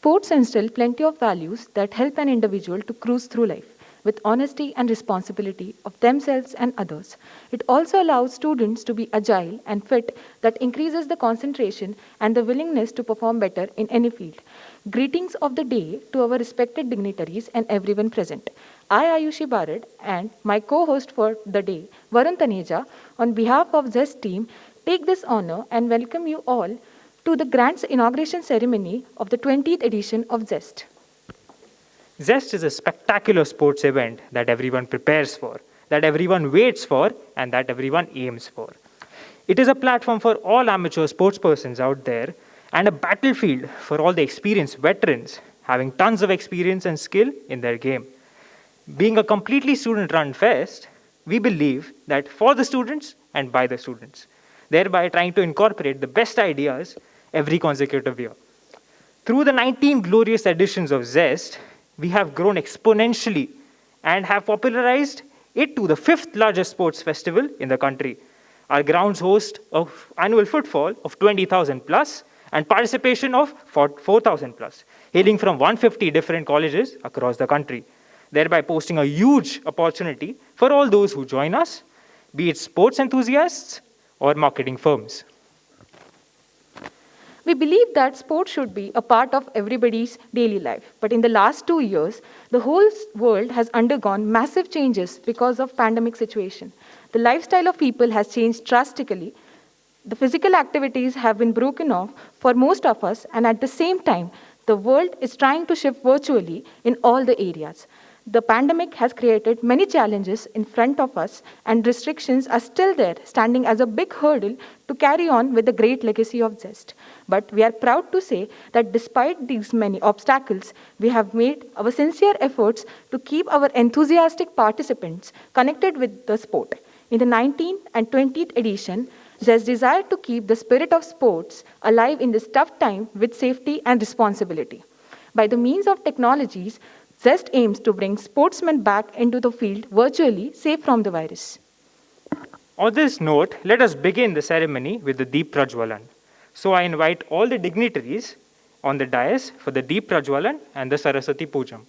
Sports instill plenty of values that help an individual to cruise through life with honesty and responsibility of themselves and others. It also allows students to be agile and fit that increases the concentration and the willingness to perform better in any field. Greetings of the day to our respected dignitaries and everyone present. I, Ayushi Barad, and my co-host for the day, Varun Taneja, on behalf of ZEST team, take this honor and welcome you all to the grand inauguration ceremony of the 20th edition of ZEST. ZEST is a spectacular sports event that everyone prepares for, that everyone waits for, and that everyone aims for. It is a platform for all amateur sportspersons out there and a battlefield for all the experienced veterans having tons of experience and skill in their game. Being a completely student-run fest, we believe that for the students and by the students, thereby trying to incorporate the best ideas every consecutive year. Through the 19 glorious editions of ZEST, we have grown exponentially and have popularized it to the fifth largest sports festival in the country. Our grounds host an annual footfall of 20,000 plus and participation of 4,000 plus, hailing from 150 different colleges across the country, thereby posting a huge opportunity for all those who join us, be it sports enthusiasts or marketing firms. We believe that sports should be a part of everybody's daily life. But in the last 2 years, the whole world has undergone massive changes because of pandemic situation. The lifestyle of people has changed drastically. The physical activities have been broken off for most of us, and at the same time, the world is trying to shift virtually in all the areas. The pandemic has created many challenges in front of us, and restrictions are still there, standing as a big hurdle to carry on with the great legacy of ZEST. But we are proud to say that despite these many obstacles, we have made our sincere efforts to keep our enthusiastic participants connected with the sport. In the 19th and 20th edition, ZEST desired to keep the spirit of sports alive in this tough time with safety and responsibility. By the means of technologies, ZEST aims to bring sportsmen back into the field virtually, safe from the virus. On this note, let us begin the ceremony with the Deep Prajwalan. So I invite all the dignitaries on the dais for the Deep Prajwalan and the Saraswati Pujam.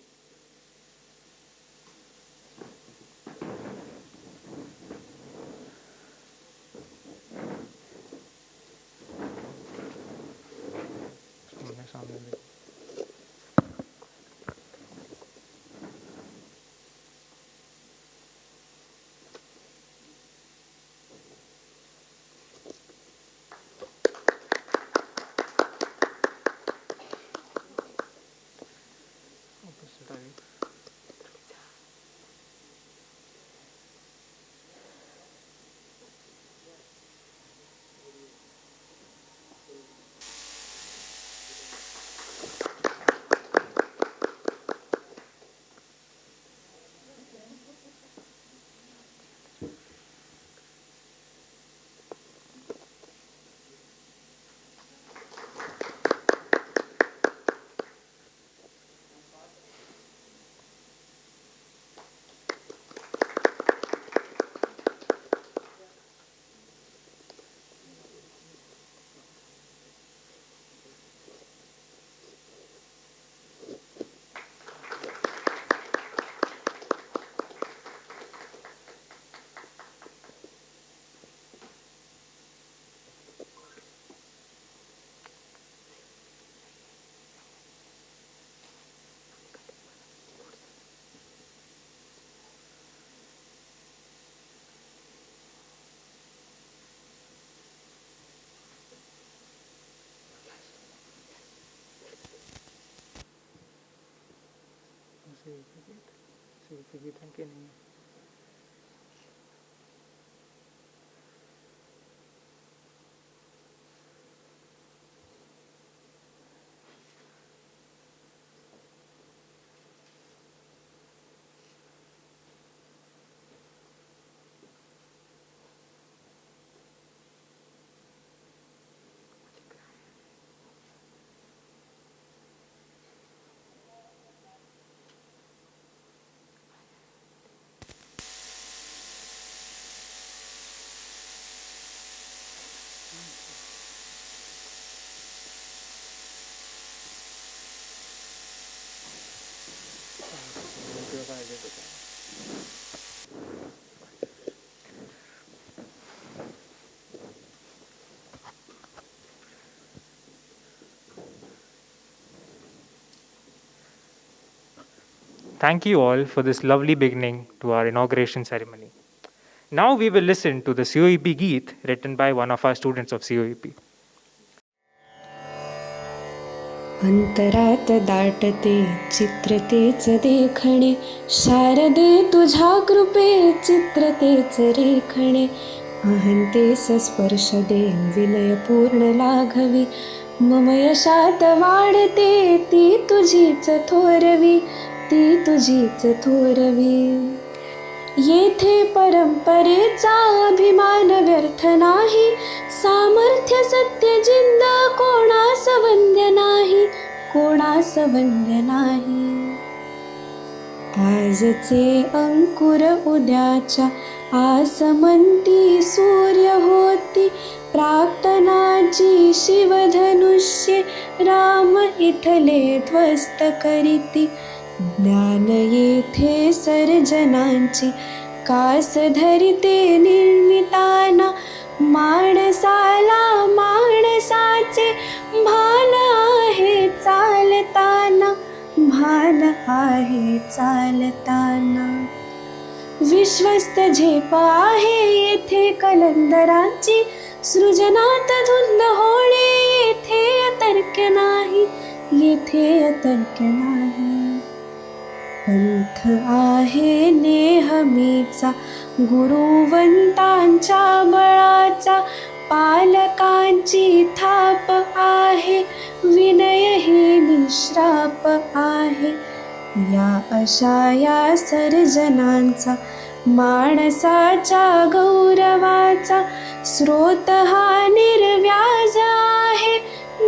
Thank you all for this lovely beginning to our inauguration ceremony. Now we will listen to the COEP Geet written by one of our students of COEP. अंतरात दाटते चित्रतेच देखणे, शारदे तुझ्या कृपे चित्रतेच रेखणे, अहंतेस स्पर्श दे विनयपूर्ण लाघवी, मम यशात वाढते ती तुझीच थोरवी, ती तुझीच थोरवी. येथे परंपरेचा अभिमान व्यर्थ नाही, सामर्थ्य सत्य जिंद कोणास वंद्य नाही, कोणास वंद्य नाही. आजचे अंकुर उद्याच्या आसमंती सूर्य होती, प्राक्तनाची शिवधनुष्ये राम इथले ध्वस्त करीती. ज्ञान येथे सर्जनांची कास धरिते निर्मिताना, माणसाला माणसाचे भान आहे चालताना, भान आहे चालताना. विश्वस्त झेप आहे येथे कलंदरांची, सृजनात धुंद होणे येथे अतर्क्य नाही, येथे अतर्क्य नाही. पंथ आहे नेहमीचा गुरुवंतांच्या बळाचा, पालकांची थाप आहे विनय हे निश्राप आहे. या अशा या सर्जनांचा माणसाच्या गौरवाचा स्रोत हा निर्व्याज आहे,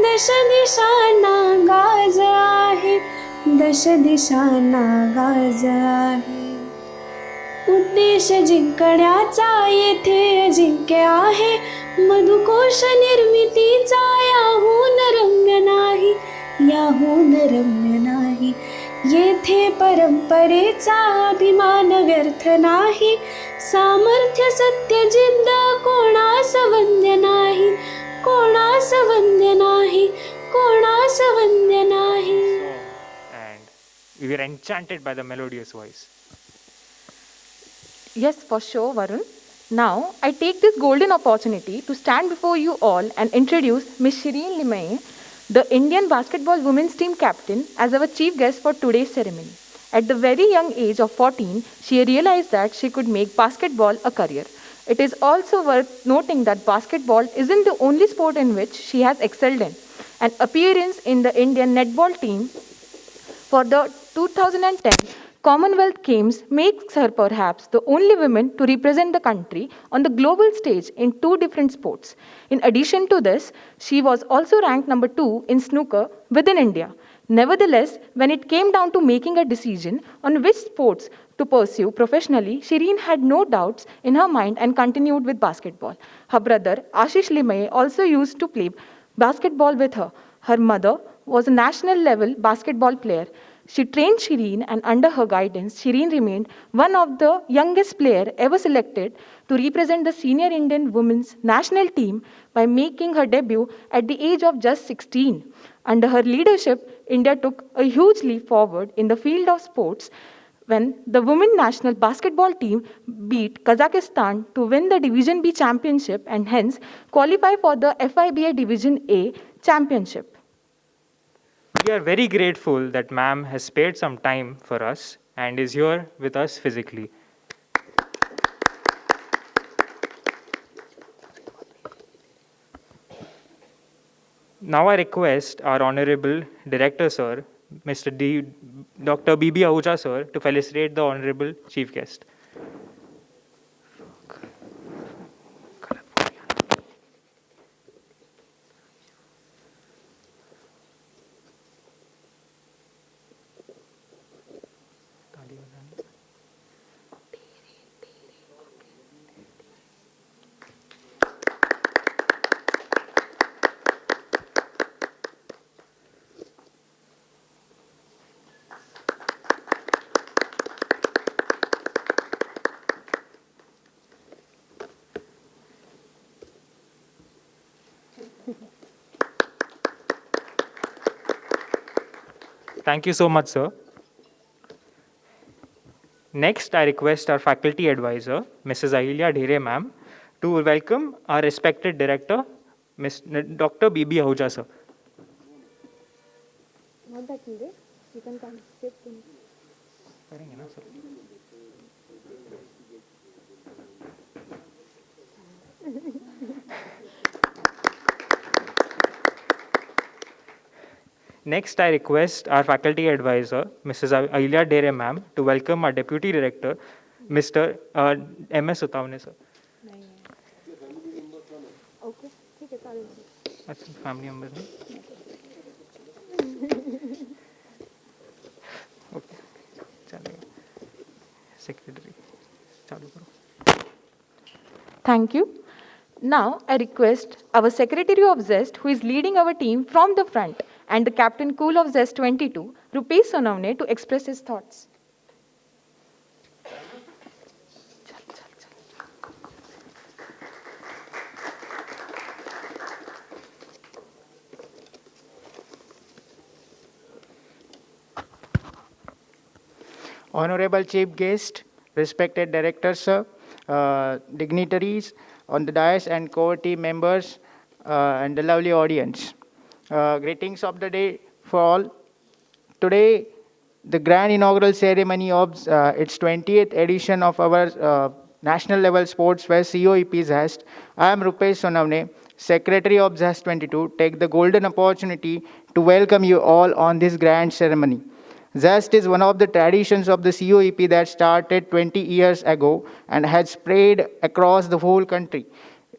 दश दिशांना गाज आहे, दश दिशांना गाज आहे. उद्देश जिंकण्याचा येथे अजिंक्य आहे, मधुकोश निर्मितीचा याहून रम्य नाही, याहून रम्य नाही. येथे परंपरेचा अभिमान व्यर्थ नाही, सामर्थ्य सत्य जिंद कोणास वंद्य नाही, कोणास वंद्य नाही, कोणास वंद्य नाही. We were enchanted by the melodious voice. Yes, for sure, Varun. Now, I take this golden opportunity to stand before you all and introduce Ms. Shireen Limaye, the Indian basketball women's team captain, as our chief guest for today's ceremony. At the very young age of 14, she realized that she could make basketball a career. It is also worth noting that basketball isn't the only sport in which she has excelled in. An appearance in the Indian netball team for the 2010 Commonwealth Games makes her perhaps the only woman to represent the country on the global stage in 2 different sports. In addition to this, she was also ranked number 2 in snooker within India. Nevertheless, when it came down to making a decision on which sports to pursue professionally, Shireen had no doubts in her mind and continued with basketball. Her brother, Ashish Limaye, also used to play basketball with her. Her mother was a national level basketball player. She trained Shireen, and under her guidance, Shireen remained one of the youngest players ever selected to represent the senior Indian women's national team by making her debut at the age of just 16. Under her leadership, India took a huge leap forward in the field of sports when the women national basketball team beat Kazakhstan to win the Division B championship and hence qualify for the FIBA Division A championship. We are very grateful that ma'am has spared some time for us and is here with us physically. Now I request our Honorable Director Sir, Dr. B.B. Ahuja Sir, to felicitate the Honorable Chief Guest. Thank you so much, sir. Next, I request our faculty advisor, Mrs. Ahilya Dhere ma'am, to welcome our respected director, Ms. Dr. B.B. Ahuja, sir. Not that needed. You can come sit in. Next, I request our faculty advisor, Mrs. Ahilya Dhere ma'am, to welcome our deputy director, Mr. M.S. Utavne, sir. Okay, ठीक है चालेल. That's family members. Okay. चलेगा. Secretary. चालू करो. Thank you. Now, I request our Secretary of ZEST, who is leading our team from the front, and the Captain Cool of ZEST'22, Rupesh Sonavne, to express his thoughts. Honorable Chief Guest, respected Director Sir, dignitaries on the dais and core team members and the lovely audience. Greetings of the day for all. Today, the grand inaugural ceremony of its 20th edition of our national level sports fest COEP ZEST. I am Rupesh Sonavne, Secretary of ZEST'22, take the golden opportunity to welcome you all on this grand ceremony. ZEST is one of the traditions of the COEP that started 20 years ago and has spread across the whole country.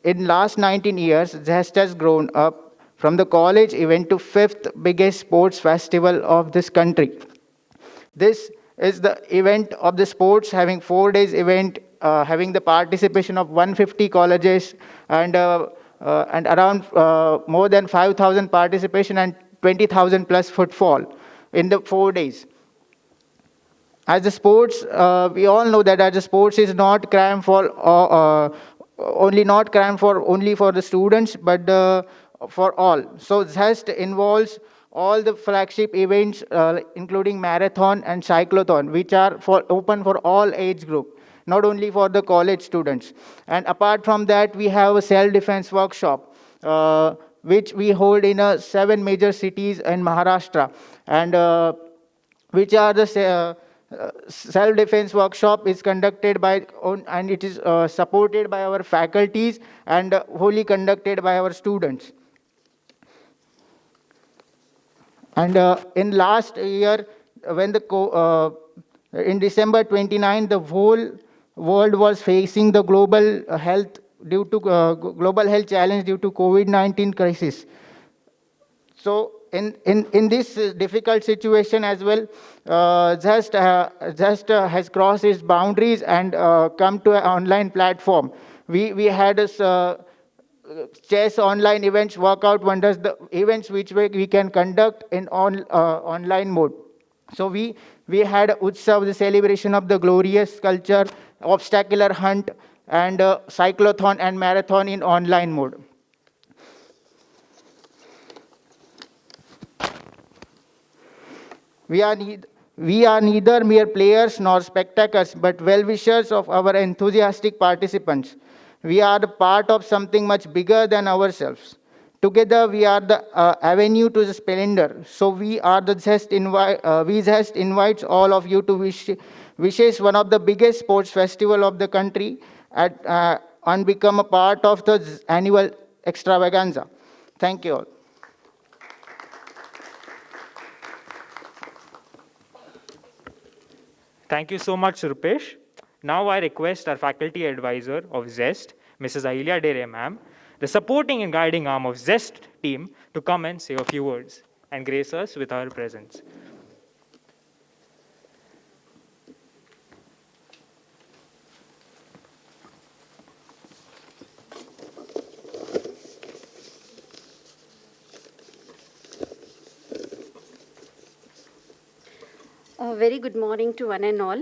In last 19 years, ZEST has grown up from the college event to fifth biggest sports festival of this country. This is the event of the sports having 4 days event, having the participation of 150 colleges and around more than 5,000 participation and 20,000 plus footfall in the 4 days. As the sports, we all know that as the sports is not crammed for only for the students, but for all. So ZEST involves all the flagship events, including marathon and cyclothon, which are open for all age group, not only for the college students. And apart from that, we have a self-defense workshop, which we hold in 7 major cities in Maharashtra, and which are the self-defense workshop is conducted by, and it is supported by our faculties and wholly conducted by our students. And in last year, when in December 29, the whole world was facing the global health challenge due to COVID-19 crisis. So in this difficult situation as well, ZEST has crossed its boundaries and come to an online platform. We had a chess online events, workout wonders, the events which we can conduct in online mode. So we had Utsav, the celebration of the glorious culture, obstacular hunt, and cyclothon and marathon in online mode. We are neither mere players nor spectators, but well-wishers of our enthusiastic participants. We are the part of something much bigger than ourselves. Together, we are the avenue to the splendor. So we are the ZEST invites all of you to wishes one of the biggest sports festival of the country and become a part of the annual extravaganza. Thank you all. Thank you so much, Rupesh. Now I request our faculty advisor of ZEST, Mrs. Ahilya Dhere ma'am, the supporting and guiding arm of ZEST team, to come and say a few words and grace us with her presence. A very good morning to one and all.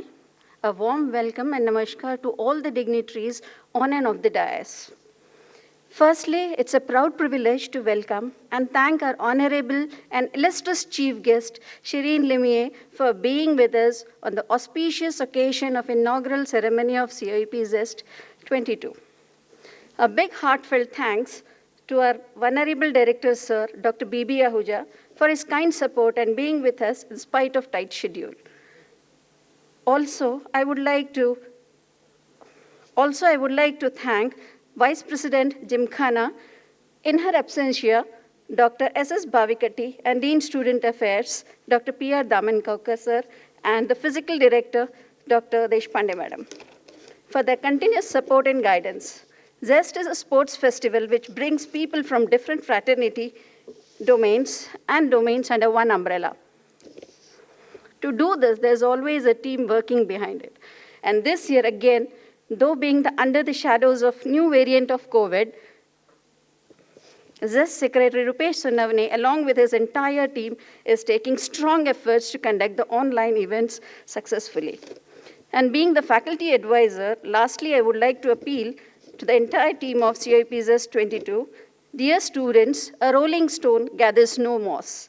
A warm welcome and namaskar to all the dignitaries on and off the dais. Firstly, it's a proud privilege to welcome and thank our honorable and illustrious chief guest, Shireen Limaye, for being with us on the auspicious occasion of inaugural ceremony of COEP ZEST'22. A big heartfelt thanks to our Venerable Director, Sir, Dr. B.B. Ahuja, for his kind support and being with us in spite of tight schedule. Also, I would like to thank Vice President Gymkhana, in her absentia, Dr. S.S. Bhavikatti, and Dean Student Affairs, Dr. P.R. Dhamangaonkar Sir, and the Physical Director, Dr. Deshpande Madam, for their continuous support and guidance. ZEST is a sports festival which brings people from different fraternity domains under one umbrella. To do this, there's always a team working behind it. And this year, again, though being under the shadows of new variant of COVID, ZEST Secretary Rupesh Sunavane, along with his entire team, is taking strong efforts to conduct the online events successfully. And being the faculty advisor, lastly, I would like to appeal to the entire team of COEP ZEST'22, dear students, a rolling stone gathers no moss.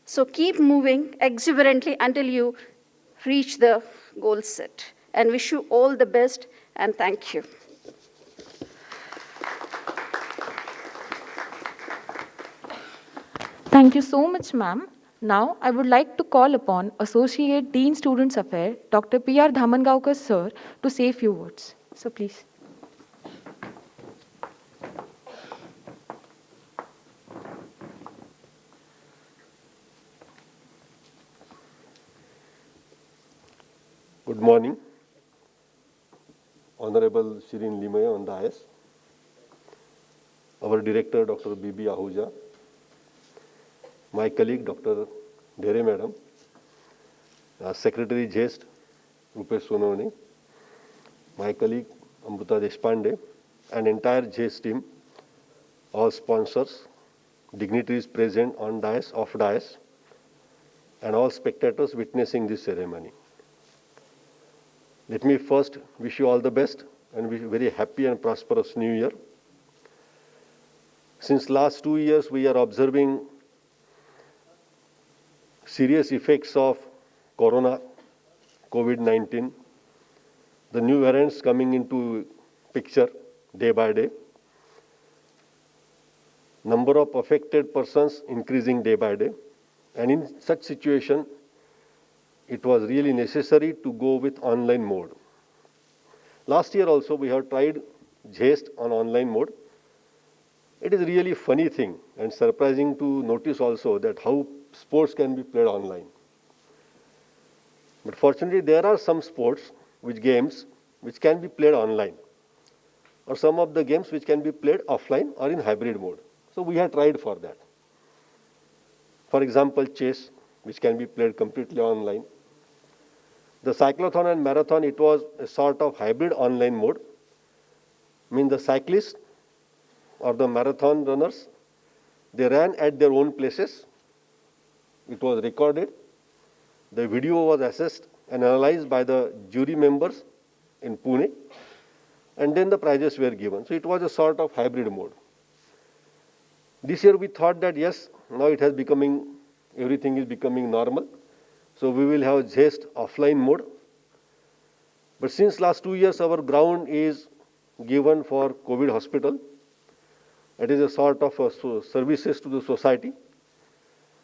So keep moving exuberantly until you reach the goal set. And wish you all the best, and thank you. Thank you so much, ma'am. Now, I would like to call upon Associate Dean Students Affairs, Dr. P.R. Dhamangaonkar Sir, to say a few words. So, please. Good morning. Honorable Shireen Limaye on the dais, our director Dr. B.B. Ahuja, my colleague Dr. Dhere Madam, Secretary ZEST Rupesh Sunavane, my colleague Amruta Deshpande, and entire ZEST team, all sponsors, dignitaries present on dais, off dais, and all spectators witnessing this ceremony. Let me first wish you all the best and wish you a very happy and prosperous New Year. Since last 2 years, we are observing serious effects of Corona, COVID-19, the new variants coming into picture day by day, number of affected persons increasing day by day, and in such situation, it was really necessary to go with online mode. Last year also we have tried ZEST on online mode. It is really funny thing and surprising to notice also that how sports can be played online. But fortunately there are some sports, games which can be played online, or some of the games which can be played offline or in hybrid mode. So we have tried for that. For example, chess, which can be played completely online. The cyclothon and marathon, it was a sort of hybrid online mode. I mean the cyclists or the marathon runners, they ran at their own places. It was recorded. The video was assessed and analyzed by the jury members in Pune. And then the prizes were given. So it was a sort of hybrid mode. This year we thought that yes, now everything is becoming normal. So we will have ZEST offline mode. But since last 2 years, our ground is given for COVID hospital. It is a sort of services to the society.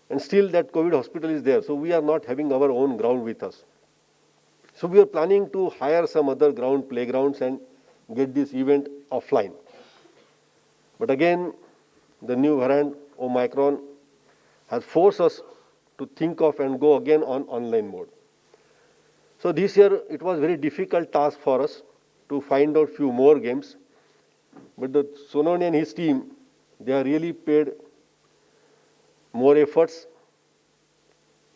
And still that COVID hospital is there. So we are not having our own ground with us. So we are planning to hire some other playgrounds and get this event offline. But again, the new variant Omicron has forced us to think of and go again on online mode. So this year it was a very difficult task for us to find out few more games. But the Sononi and his team, they have really paid more efforts,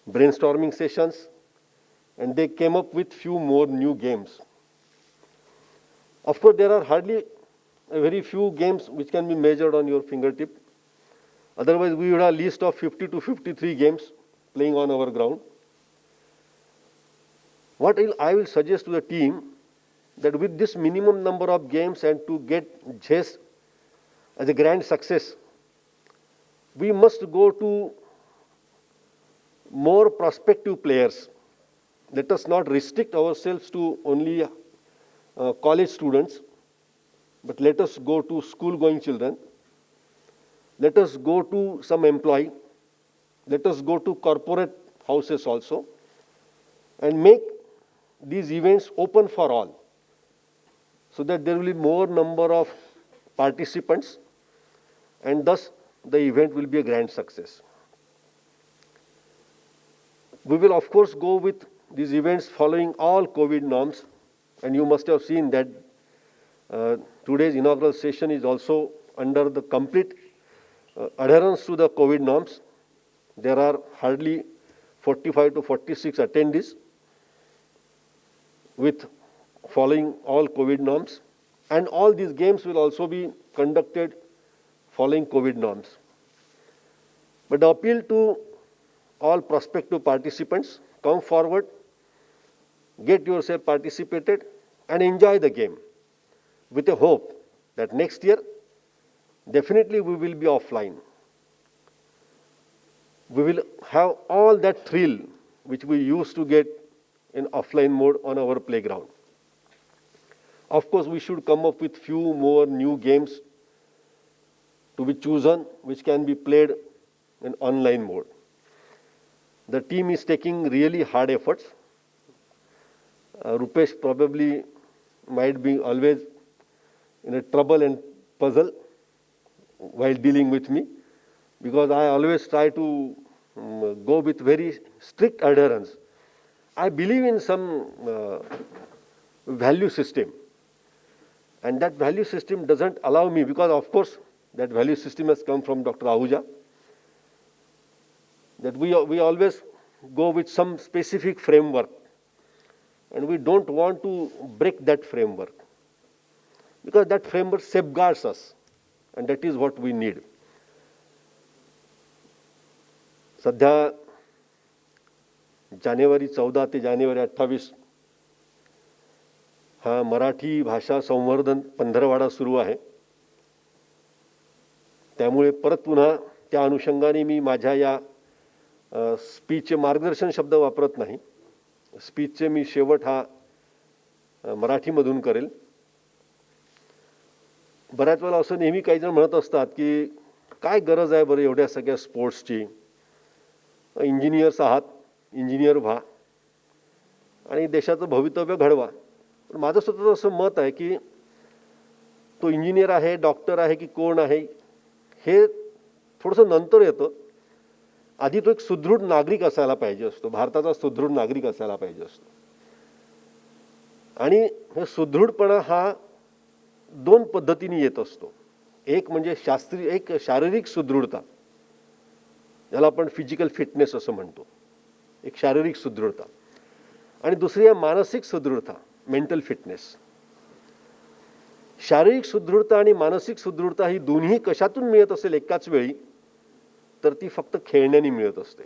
brainstorming sessions, and they came up with few more new games. Of course, there are hardly a very few games which can be measured on your fingertip. Otherwise, we would have a list of 50 to 53 games playing on our ground. What I will suggest to the team, that with this minimum number of games and to get ZEST as a grand success, we must go to more prospective players. Let us not restrict ourselves to only college students, but let us go to school-going children. Let us go to some employee. Let us go to corporate houses also, and make these events open for all, so that there will be more number of participants, and thus the event will be a grand success. We will of course go with these events following all COVID norms, and you must have seen that today's inaugural session is also under the complete adherence to the COVID norms. There are hardly 45 to 46 attendees with following all COVID norms, and all these games will also be conducted following COVID norms. But the appeal to all prospective participants, come forward, get yourself participated, and enjoy the game, with a hope that next year definitely we will be offline. We will have all that thrill which we used to get in offline mode on our playground. Of course, we should come up with few more new games to be chosen, which can be played in online mode. The team is taking really hard efforts. Rupesh probably might be always in a trouble and puzzle while dealing with me, because I always try to go with very strict adherence. I believe in some value system, and that value system doesn't allow me, because of course that value system has come from Dr. Ahuja, that we always go with some specific framework, and we don't want to break that framework, because that framework safeguards us, and that is what we need. सध्या जानेवारी 14 ते जानेवारी 28 हा मराठी भाषा संवर्धन पंधरवाडा सुरू आहे. त्यामुळे परत पुन्हा त्या अनुषंगाने मी माझ्या या स्पीचचे मार्गदर्शन शब्द वापरत नाही. स्पीचचे मी शेवट हा मराठीमधून करेल. बऱ्याच वेळा असं नेहमी काही जण म्हणत असतात की काय गरज आहे बरं एवढ्या सगळ्या स्पोर्ट्सची, इंजिनियर्स आहात, इंजिनियर व्हा आणि देशाचं भवितव्य घडवा. पण माझं स्वतःचं असं मत आहे की तो इंजिनियर आहे, डॉक्टर आहे की कोण आहे हे थोडंसं नंतर येतं. आधी तो एक सुदृढ नागरिक असायला पाहिजे असतो, भारताचा सुदृढ नागरिक असायला पाहिजे असतो. आणि हे सुदृढपणा हा दोन पद्धतीने येत असतो. एक म्हणजे एक शारीरिक सुदृढता, ज्याला आपण फिजिकल फिटनेस असं म्हणतो, एक शारीरिक सुदृढता, आणि दुसरी आहे मानसिक सुदृढता, मेंटल फिटनेस. शारीरिक सुदृढता आणि मानसिक सुदृढता ही दोन्ही कशातून मिळत असेल एकाच वेळी, तर ती फक्त खेळण्याने मिळत असते.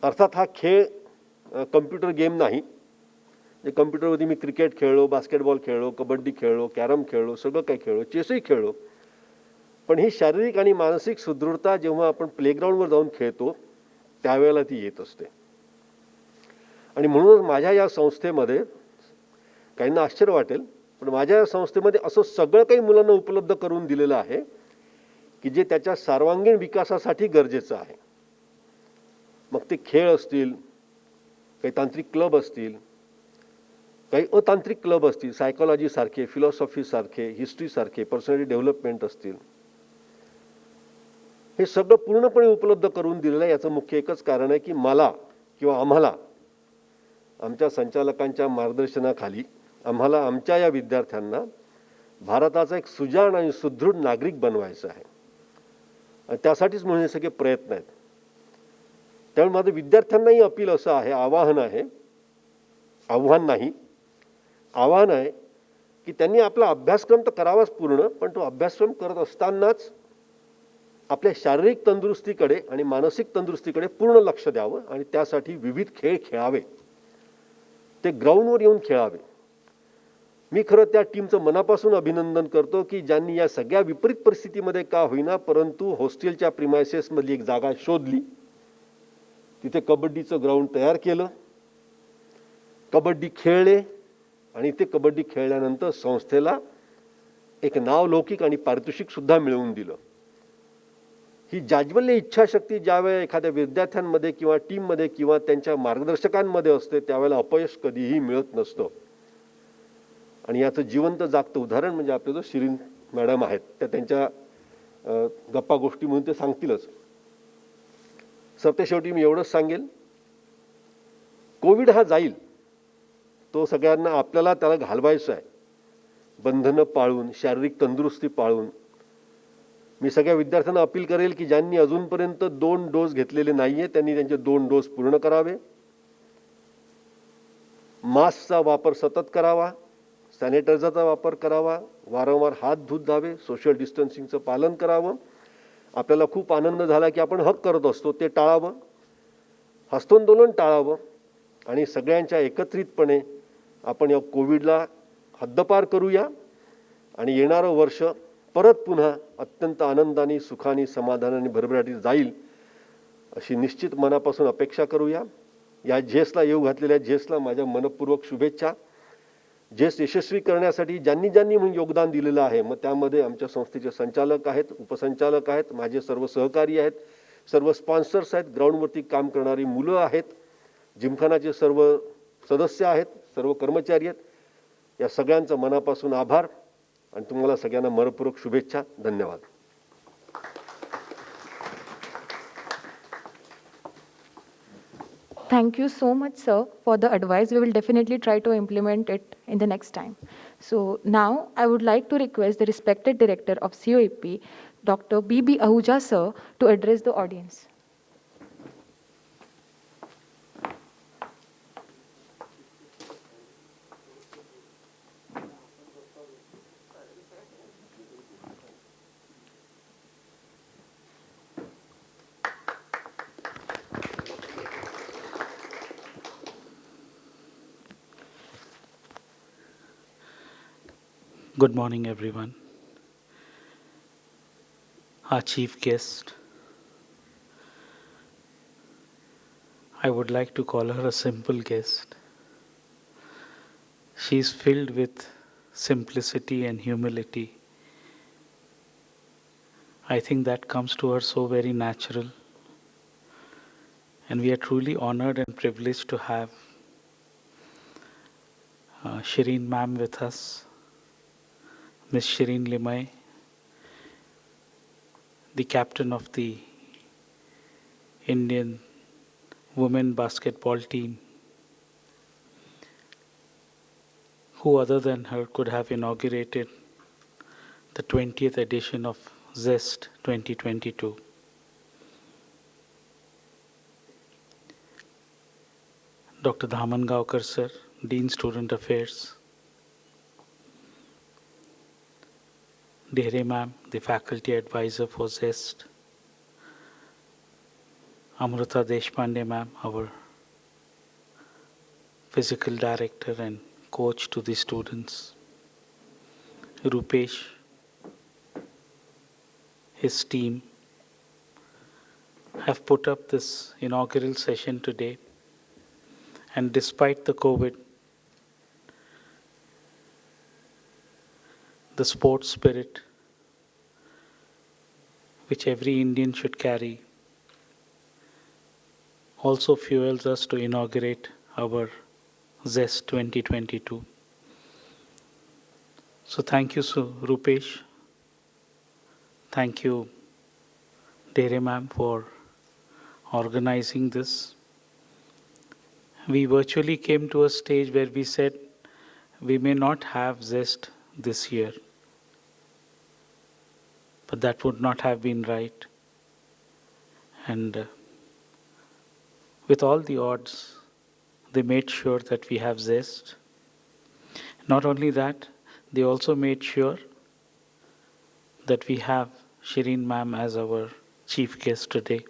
अर्थात हा खेळ कम्प्युटर गेम नाही. कम्प्युटरवरती मी क्रिकेट खेळलो, बास्केटबॉल खेळलो, कबड्डी खेळलो, कॅरम खेळलो, सगळं काही खेळलो, चेसही खेळलो. पण ही शारीरिक आणि मानसिक सुदृढता जेव्हा आपण प्लेग्राऊंडवर जाऊन खेळतो त्यावेळेला ती येत असते. आणि म्हणूनच माझ्या या संस्थेमध्ये, काहींना आश्चर्य वाटेल, पण माझ्या या संस्थेमध्ये असं सगळं काही मुलांना उपलब्ध करून दिलेलं आहे की जे त्याच्या सर्वांगीण विकासासाठी गरजेचं आहे. मग ते खेळ असतील, काही तांत्रिक क्लब असतील, काही अतांत्रिक क्लब असतील, सायकोलॉजी सारखे, फिलॉसॉफी सारखे, हिस्ट्री सारखे, पर्सनॅलिटी डेव्हलपमेंट असतील, हे सगळं पूर्णपणे उपलब्ध करून दिलेलं आहे. याचं मुख्य एकच कारण आहे की मला किंवा आम्हाला आमच्या संचालकांच्या मार्गदर्शनाखाली आम्हाला आमच्या या विद्यार्थ्यांना भारताचा एक सुजाण आणि सुदृढ नागरिक बनवायचं आहे. आणि त्यासाठीच म्हणून हे सगळे प्रयत्न आहेत. त्यामुळे माझं विद्यार्थ्यांनाही अपील असं आहे, आवाहन आहे, आव्हान नाही, आव्हान आहे की त्यांनी आपला अभ्यासक्रम तर करावाच पूर्ण, पण तो अभ्यासक्रम करत असतानाच आपल्या शारीरिक तंदुरुस्तीकडे आणि मानसिक तंदुरुस्तीकडे पूर्ण लक्ष द्यावं आणि त्यासाठी विविध खेळ खेळावे. ते ग्राउंडवर येऊन खेळावे. मी खरं त्या टीमचं मनापासून अभिनंदन करतो की ज्यांनी या सगळ्या विपरीत परिस्थितीमध्ये का होईना परंतु हॉस्टेलच्या प्रिमायसेसमधली एक जागा शोधली, तिथे कबड्डीचं ग्राउंड तयार केलं, कबड्डी खेळले आणि ते कबड्डी खेळल्यानंतर संस्थेला एक नावलौकिक आणि पारितोषिक सुद्धा मिळवून दिलं. ही जाज्वल्य इच्छाशक्ती ज्यावेळेला एखाद्या विद्यार्थ्यांमध्ये किंवा टीममध्ये किंवा त्यांच्या मार्गदर्शकांमध्ये असते त्यावेळेला अपयश कधीही मिळत नसतं. आणि याचं जिवंत जागतं उदाहरण म्हणजे आपले जो शिरीन मॅडम आहेत त्या त्यांच्या गप्पा गोष्टी म्हणून ते सांगतीलच. शेवटी मी एवढंच सांगेल, कोविड हा जाईल, तो सगळ्यांना आपल्याला त्याला घालवायचा आहे, बंधनं पाळून, शारीरिक तंदुरुस्ती पाळून. मी सगळ्या विद्यार्थ्यांना अपील करेल की ज्यांनी अजूनपर्यंत 2 डोस घेतलेले नाहीये त्यांनी त्यांचे 2 डोस पूर्ण करावे, मास्कचा वापर सतत करावा, सॅनिटायझरचा वापर करावा, वारंवार हात धुत जावे, सोशल डिस्टन्सिंगचं पालन करावं. आपल्याला खूप आनंद झाला की आपण हक करत असतो ते टाळावं, हस्तोंदोलन टाळावं आणि सगळ्यांच्या एकत्रितपणे आपण या कोविडला हद्दपार करूया आणि येणारं वर्ष परत पुन्हा अत्यंत आनंदाने, सुखाने, समाधानाने भरभराटीत जाईल अशी निश्चित मनापासून अपेक्षा करूया. या झेस्टला येऊ घातलेल्या झेस्टला माझ्या मनपूर्वक शुभेच्छा. झेस्ट यशस्वी करण्यासाठी ज्यांनी ज्यांनी म्हणून योगदान दिलेलं आहे, मग त्यामध्ये आमच्या संस्थेचे संचालक आहेत, उपसंचालक आहेत, माझे सर्व सहकारी आहेत, सर्व स्पॉन्सर्स आहेत, ग्राउंडवरती काम करणारी मुलं आहेत, जिमखानाचे सर्व सदस्य आहेत, सर्व कर्मचारी आहेत, या सगळ्यांचं मनापासून आभार आणि तुम्हाला सगळ्यांना मनपूर्वक शुभेच्छा. धन्यवाद. Thank you so much, sir, for the advice. We will definitely try to implement it in the next time. So now I would like to request the respected director of COEP, Dr. B.B. Ahuja, sir, to address the audience. Good morning, everyone. Our chief guest, I would like to call her a simple guest. She is filled with simplicity and humility. I think that comes to her so very natural. And we are truly honored and privileged to have Shireen ma'am with us. Miss Shireen Limaye, the captain of the Indian women basketball team. Who other than her could have inaugurated the 20th edition of ZEST 2022? Dr. Dhamangaonkar Sir, Dean Student Affairs. Dehre ma'am, the faculty advisor for ZEST. Amrita Deshpande ma'am, our physical director and coach to the students. Rupesh, his team have put up this inaugural session today, and despite the COVID, the sports spirit which every Indian should carry also fuels us to inaugurate our ZEST 2022. So thank you, Rupesh. Thank you, Dere ma'am, for organizing this. We virtually came to a stage where we said we may not have ZEST this year, but that would not have been right. And with all the odds, they made sure that we have ZEST. Not only that, they also made sure that we have Shireen ma'am as our chief guest today.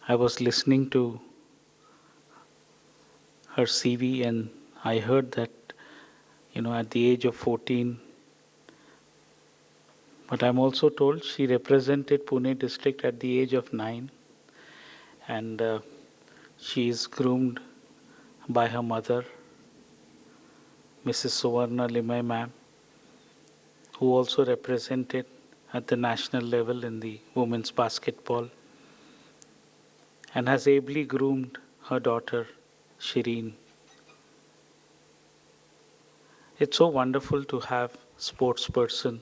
I was listening to her CV and I heard that at the age of 14. But I'm also told she represented Pune district at the age of 9. And she is groomed by her mother, Mrs. Shireen Limaye ma'am, who also represented at the national level in the women's basketball and has ably groomed her daughter, Shireen. It's so wonderful to have sports person,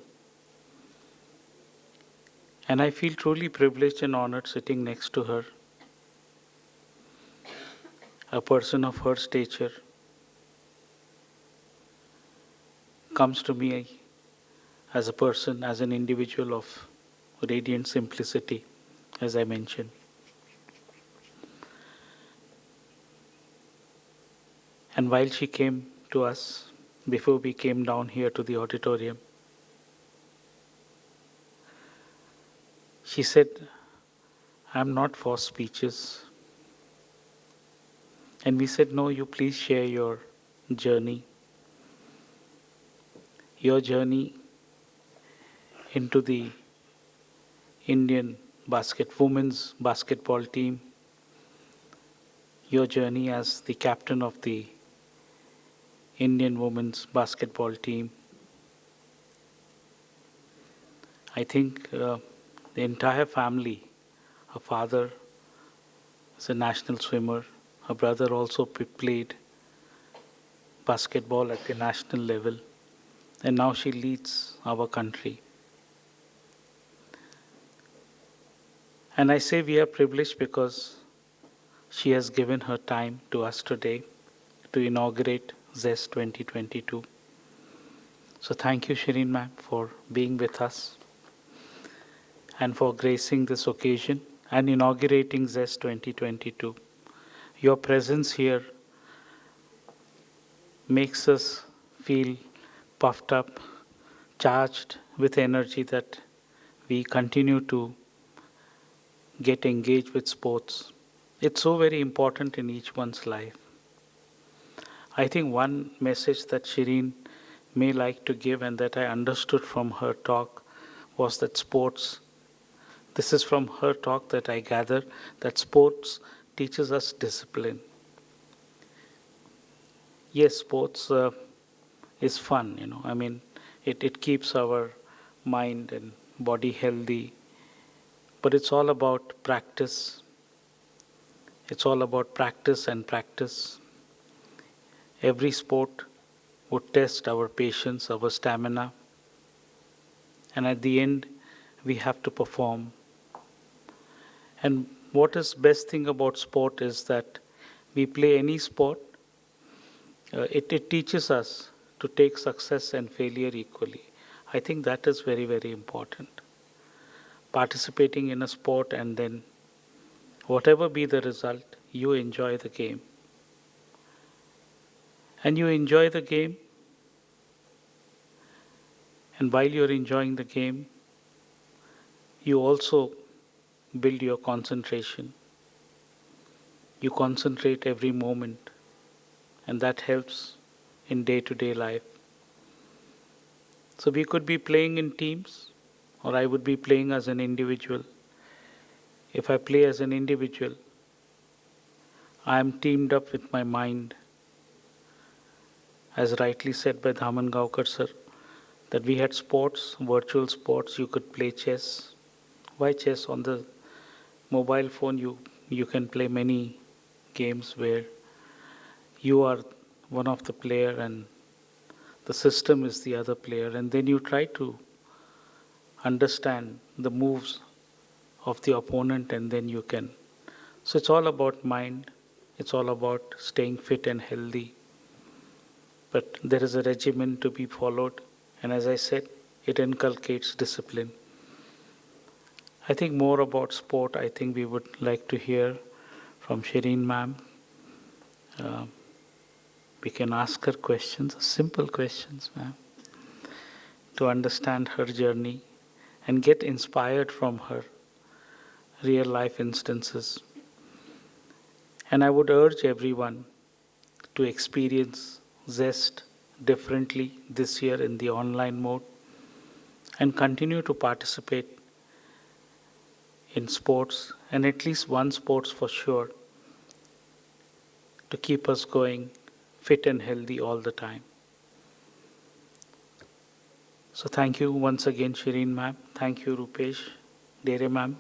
and I feel truly privileged and honored sitting next to her, a person of her stature comes to me as a person, as an individual of radiant simplicity, as I mentioned. And while she came to us, before we came down here to the auditorium, she said, I'm not for speeches. And we said, no, you please share your journey into the Indian women's basketball team, your journey as the captain of the Indian women's basketball team. I think the entire family, her father is a national swimmer, her brother also played basketball at the national level, and now she leads our country. And I say we are privileged because she has given her time to us today to inaugurate ZEST 2022. So thank you, Shireen ma'am, for being with us and for gracing this occasion and inaugurating ZEST 2022. Your presence here makes us feel puffed up, charged with energy that we continue to get engaged with sports. It's so very important in each one's life. I think one message that Shireen may like to give and that I understood from her talk was that sports, this is from her talk that I gather, that sports teaches us discipline. Yes, sports is fun, I mean, it keeps our mind and body healthy, but it's all about practice. It's all about practice and practice. Every sport would test our patience, our stamina, and at the end, we have to perform. And what is best thing about sport is that we play any sport, it teaches us to take success and failure equally. I think that is very, very important. Participating in a sport and then whatever be the result, you enjoy the game. And you enjoy the game, and while you're enjoying the game, you also build your concentration. You concentrate every moment, and that helps in day-to-day life. So we could be playing in teams, or I would be playing as an individual. If I play as an individual, I am teamed up with my mind. As rightly said by Dhamangaonkar Sir, that we had sports, virtual sports, you could play chess. Why chess? On the mobile phone, you can play many games where you are one of the player and the system is the other player, and then you try to understand the moves of the opponent, and then you can. So it's all about mind, it's all about staying fit and healthy. But there is a regimen to be followed, and as I said, it inculcates discipline. I think more about sport, I think we would like to hear from Shireen ma'am. We can ask her questions, simple questions, ma'am, to understand her journey and get inspired from her real life instances. And I would urge everyone to experience ZEST differently this year in the online mode and continue to participate in sports, and at least one sports for sure, to keep us going fit and healthy all the time. So thank you once again, Shireen ma'am. Thank you, Rupesh, Dere ma'am,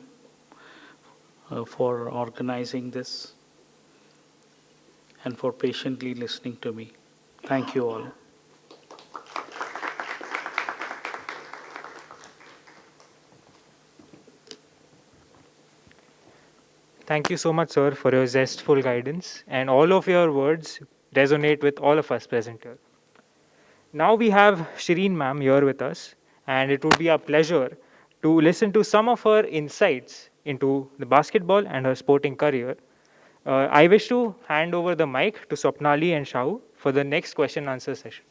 for organizing this and for patiently listening to me. Thank you all. Thank you so much, sir, for your zestful guidance, and all of your words resonate with all of us present here. Now we have Shireen ma'am here with us, and it would be a pleasure to listen to some of her insights into the basketball and her sporting career. I wish to hand over the mic to Swapnali and Shahu for the next question answer session.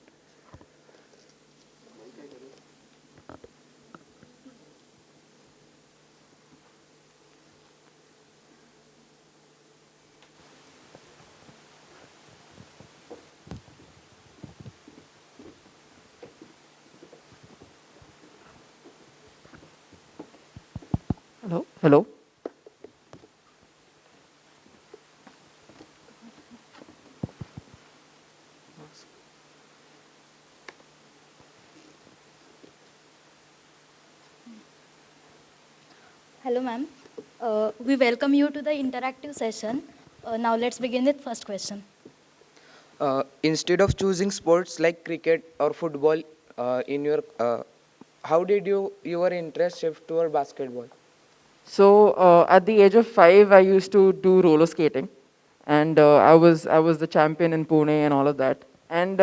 Hello? Hello? Hello, ma'am. We welcome you to the interactive session. Now let's begin with first question. Instead of choosing sports like cricket or football how did your interest shift toward basketball? So at the age of 5, I used to do roller skating, and I was the champion in Pune and all of that. And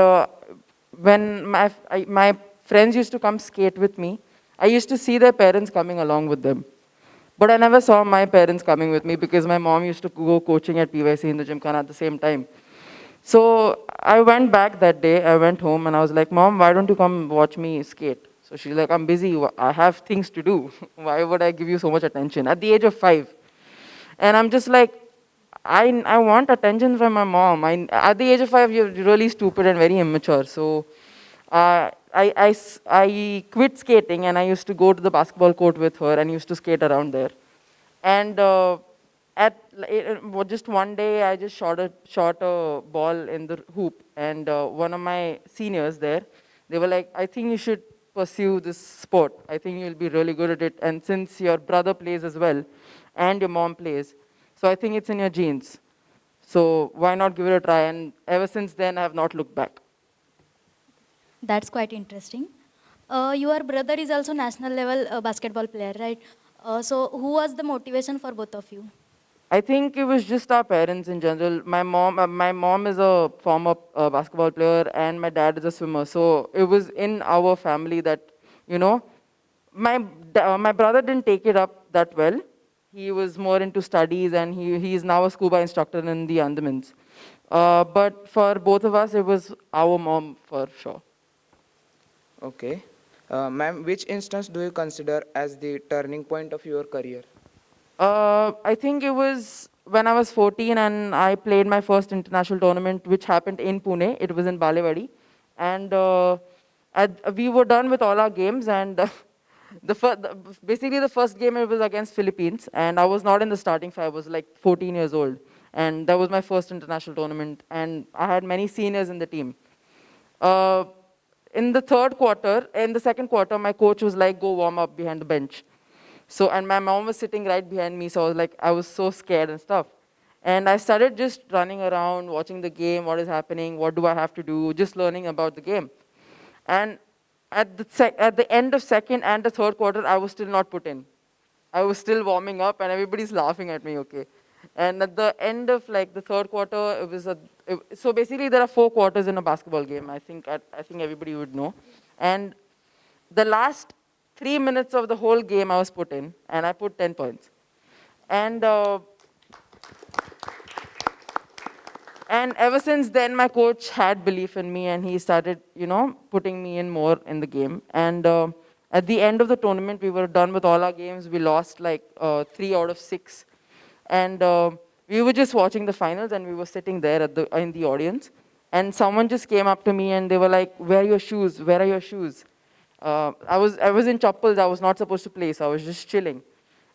when my friends used to come skate with me, I used to see their parents coming along with them. But I never saw my parents coming with me because my mom used to go coaching at PYC in the Gymkhana at the same time. So I went back that day. I went home and I was like, Mom, why don't you come watch me skate? So she's like, I'm busy. I have things to do. Why would I give you so much attention at the age of 5? And I'm just like, I want attention from my mom. At the age of 5, you're really stupid and very immature. So I quit skating and I used to go to the basketball court with her and used to skate around there. And just one day, I just shot a ball in the hoop, and one of my seniors there, they were like, "I think you should pursue this sport. I think you'll be really good at it. And since your brother plays as well, and your mom plays, so I think it's in your genes. So why not give it a try?" And ever since then, I have not looked back. That's quite interesting. Your brother is also national level basketball player, right? So who was the motivation for both of you? I think it was just our parents in general. My mom is a former basketball player, and my dad is a swimmer. So it was in our family that, you know, my brother didn't take it up that well. He was more into studies, and he is now a scuba instructor in the Andamans. But for both of us, it was our mom for sure. Okay. Ma'am, which instance do you consider as the turning point of your career? I think it was when I was 14 and I played my first international tournament, which happened in Pune. It was in Balewadi. And we were done with all our games. And basically, the first game it was against Philippines. And I was not in the starting five. I was like 14 years old. And that was my first international tournament. And I had many seniors in the team. Uh, in the second quarter, my coach was like, go warm up behind the bench. So, and my mom was sitting right behind me, so I was so scared and stuff. And I started just running around, watching the game, what is happening, what do I have to do, just learning about the game. And at the end of second and the third quarter, I was still not put in. I was still warming up, and everybody's laughing at me, okay. And at the end of the third quarter, so basically there are 4 quarters in a basketball game. I think everybody would know. And the last 3 minutes of the whole game I was put in, and I put 10 points. And ever since then, my coach had belief in me, and he started, putting me in more in the game. And at the end of the tournament, we were done with all our games. We lost 3 out of 6. And we were just watching the finals, and we were sitting there in the audience. And someone just came up to me and they were like, where are your shoes? Where are your shoes? I was in chappals. I was not supposed to play, so I was just chilling.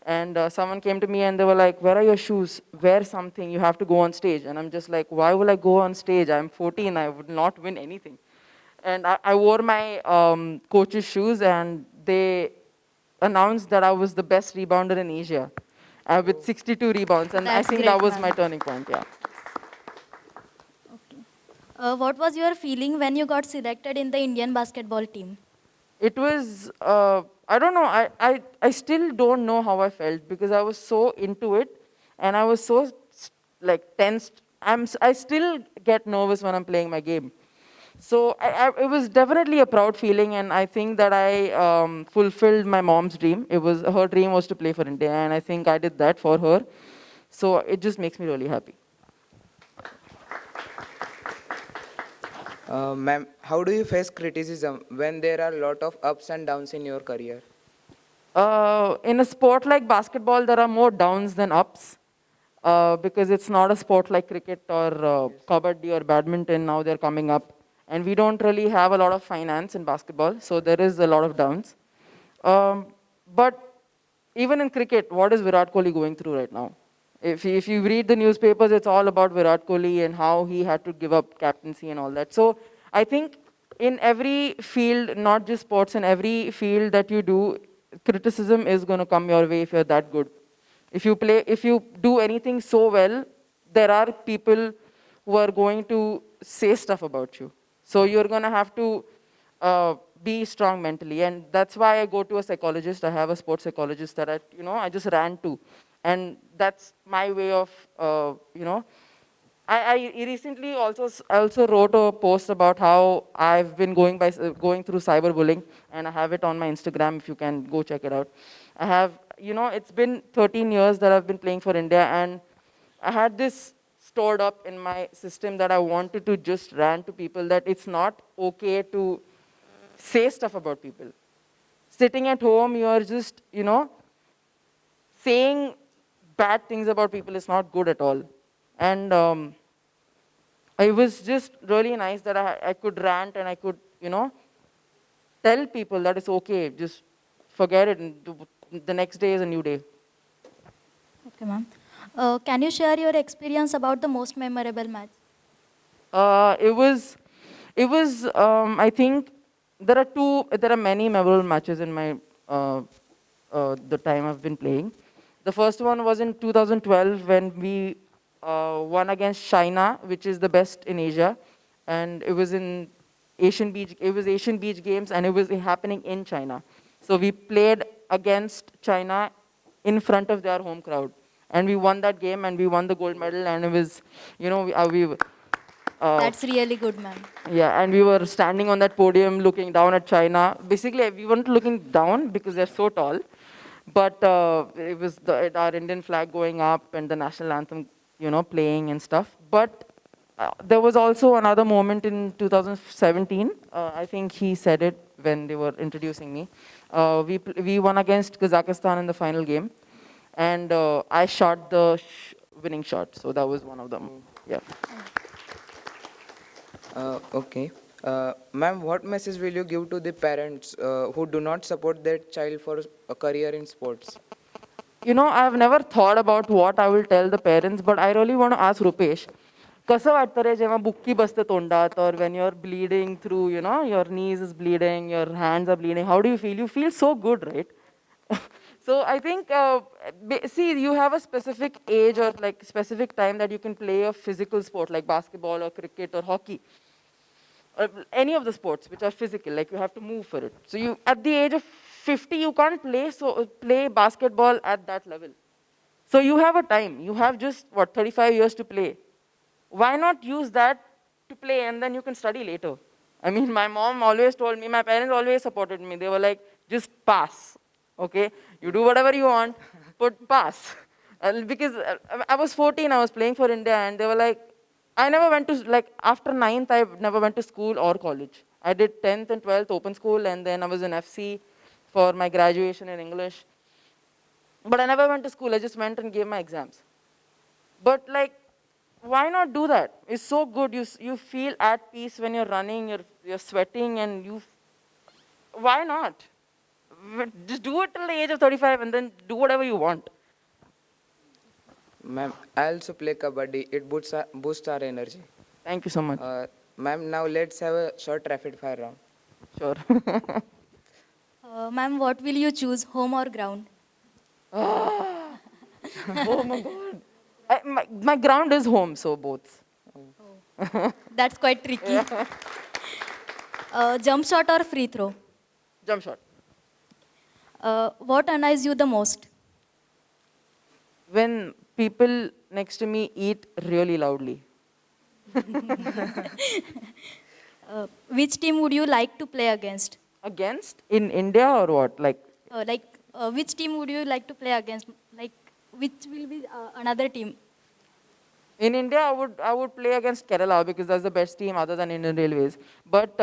And someone came to me and they were like, where are your shoes? Wear something. You have to go on stage. And I'm just like, why will I go on stage? I'm 14. I would not win anything. And I wore my coach's shoes, and they announced that I was the best rebounder in Asia with 62 rebounds. And I That's think great, that was my ma'am. turning point, yeah. What was your feeling when you got selected in the Indian basketball team? It was, I don't know, I still don't know how I felt because I was so into it and I was so like tensed. I still get nervous when I'm playing my game. So it was definitely a proud feeling, and I think that I fulfilled my mom's dream. Her dream was to play for India, and I think I did that for her. So it just makes me really happy. Ma'am, how do you face criticism when there are a lot of ups and downs in your career? In a sport like basketball, there are more downs than ups because it's not a sport like cricket or kabaddi or badminton. Now they're coming up. And we don't really have a lot of finance in basketball, so there is a lot of downs. But even in cricket, what is Virat Kohli going through right now? If you read the newspapers, it's all about Virat Kohli and how he had to give up captaincy and all that. So I think in every field, not just sports, in every field that you do, criticism is going to come your way if you're that good. If you do anything so well, there are people who are going to say stuff about you. So you're going to have to be strong mentally. And that's why I go to a psychologist. I have a sports psychologist that I just ran to. And that's my way of, I recently also wrote a post about how I've been going through cyberbullying, and I have it on my Instagram if you can go check it out. I have, it's been 13 years that I've been playing for India, and I had this stored up in my system that I wanted to just rant to people that it's not okay to say stuff about people. Sitting at home, you're just, saying bad things about people is not good at all. And it was just really nice that I could rant and I could, tell people that it's okay, just forget it, and the next day is a new day. Okay, ma'am. Can you share your experience about the most memorable match? It was. I think there are many memorable matches in my the time I've been playing. The first one was in 2012 when we won against China, which is the best in Asia, and it was in Asian Beach. It was Asian Beach Games, and it was happening in China. So we played against China in front of their home crowd, and we won that game, and we won the gold medal, and it was, That's really good, ma'am. yeah, and we were standing on that podium looking down at China. Basically, we weren't looking down because they're so tall, but it was our Indian flag going up and the national anthem, playing and stuff. But there was also another moment in 2017. I think he said it when they were introducing me. We won against Kazakhstan in the final game, and I shot the winning shot. So that was one of them. Yeah. Okay. Ma'am, what message will you give to the parents who do not support their child for a career in sports? I've never thought about what I will tell the parents, but I really want to ask Rupesh. कसं वाटतं रे जेव्हा बुक्की बसते तोंडात, or when you're bleeding through, your knees is bleeding, your hands are bleeding, how do you feel? You feel so good, right? So I think, see, you have a specific age or like specific time that you can play a physical sport like basketball or cricket or hockey. Or any of the sports which are physical, like you have to move for it. So you, at the age of 50, you can't play basketball at that level. So you have a time. You have just, 35 years to play. Why not use that to play and then you can study later? I mean, my mom always told me, my parents always supported me. They were like, just pass, okay? You do whatever you want, but pass. Because I was 14, I was playing for India, and they were like, I never went to, like, after 9th, I never went to school or college. I did 10th and 12th open school, and then I was in FC for my graduation in English. But I never went to school, I just went and gave my exams. But like, Why not do that? It's so good. You feel at peace when you're running, you're sweating, and why not? Just do it till the age of 35 and then do whatever you want. Ma'am, I also play kabaddi. It boosts our energy. Thank you so much. Ma'am, now let's have a short rapid fire round. Sure. Ma'am, what will you choose, home or ground? Oh my God. My ground is home, so both. That's quite tricky. Jump shot or free throw? Jump shot. What annoys you the most? When people next to me eat really loudly. Which team would you like to play against? Against? In India or what? Which team would you like to play against? Like, which will be another team? In India, I would play against Kerala because that's the best team other than Indian Railways. But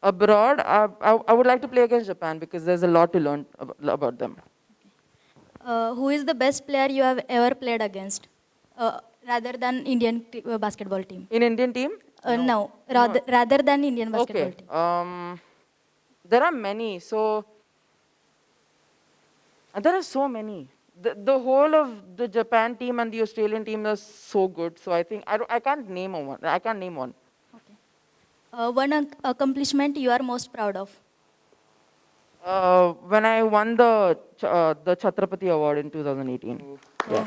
abroad, I would like to play against Japan because there's a lot to learn about them. Who is the best player you have ever played against, rather than Indian basketball team? In Indian team? No, rather than Indian basketball team. There are many. So there are so many. The whole of the Japan team and the Australian team are so good. So I think I can't name one. I can't name one. Okay. One accomplishment you are most proud of? When I won the Chhatrapati Award in 2018. Yeah.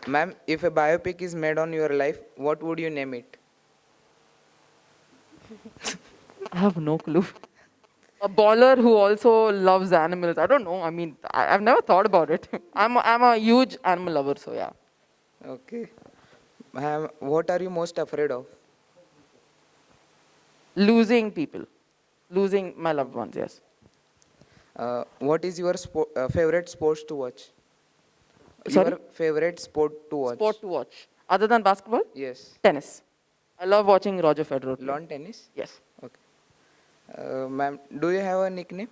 Ma'am, if a biopic is made on your life, what would you name it? I have no clue. A baller who also loves animals. I don't know. I mean, I've never thought about it. I'm a huge animal lover, so yeah. Okay. Ma'am, what are you most afraid of? Losing people. Losing my loved ones, yes. What is your favorite sports to watch? Sorry? Your favorite sport to watch? Sport to watch. Other than basketball? Yes. Tennis. I love watching Roger Federer play. Lawn tennis? Yes. Okay. Ma'am, do you have a nickname?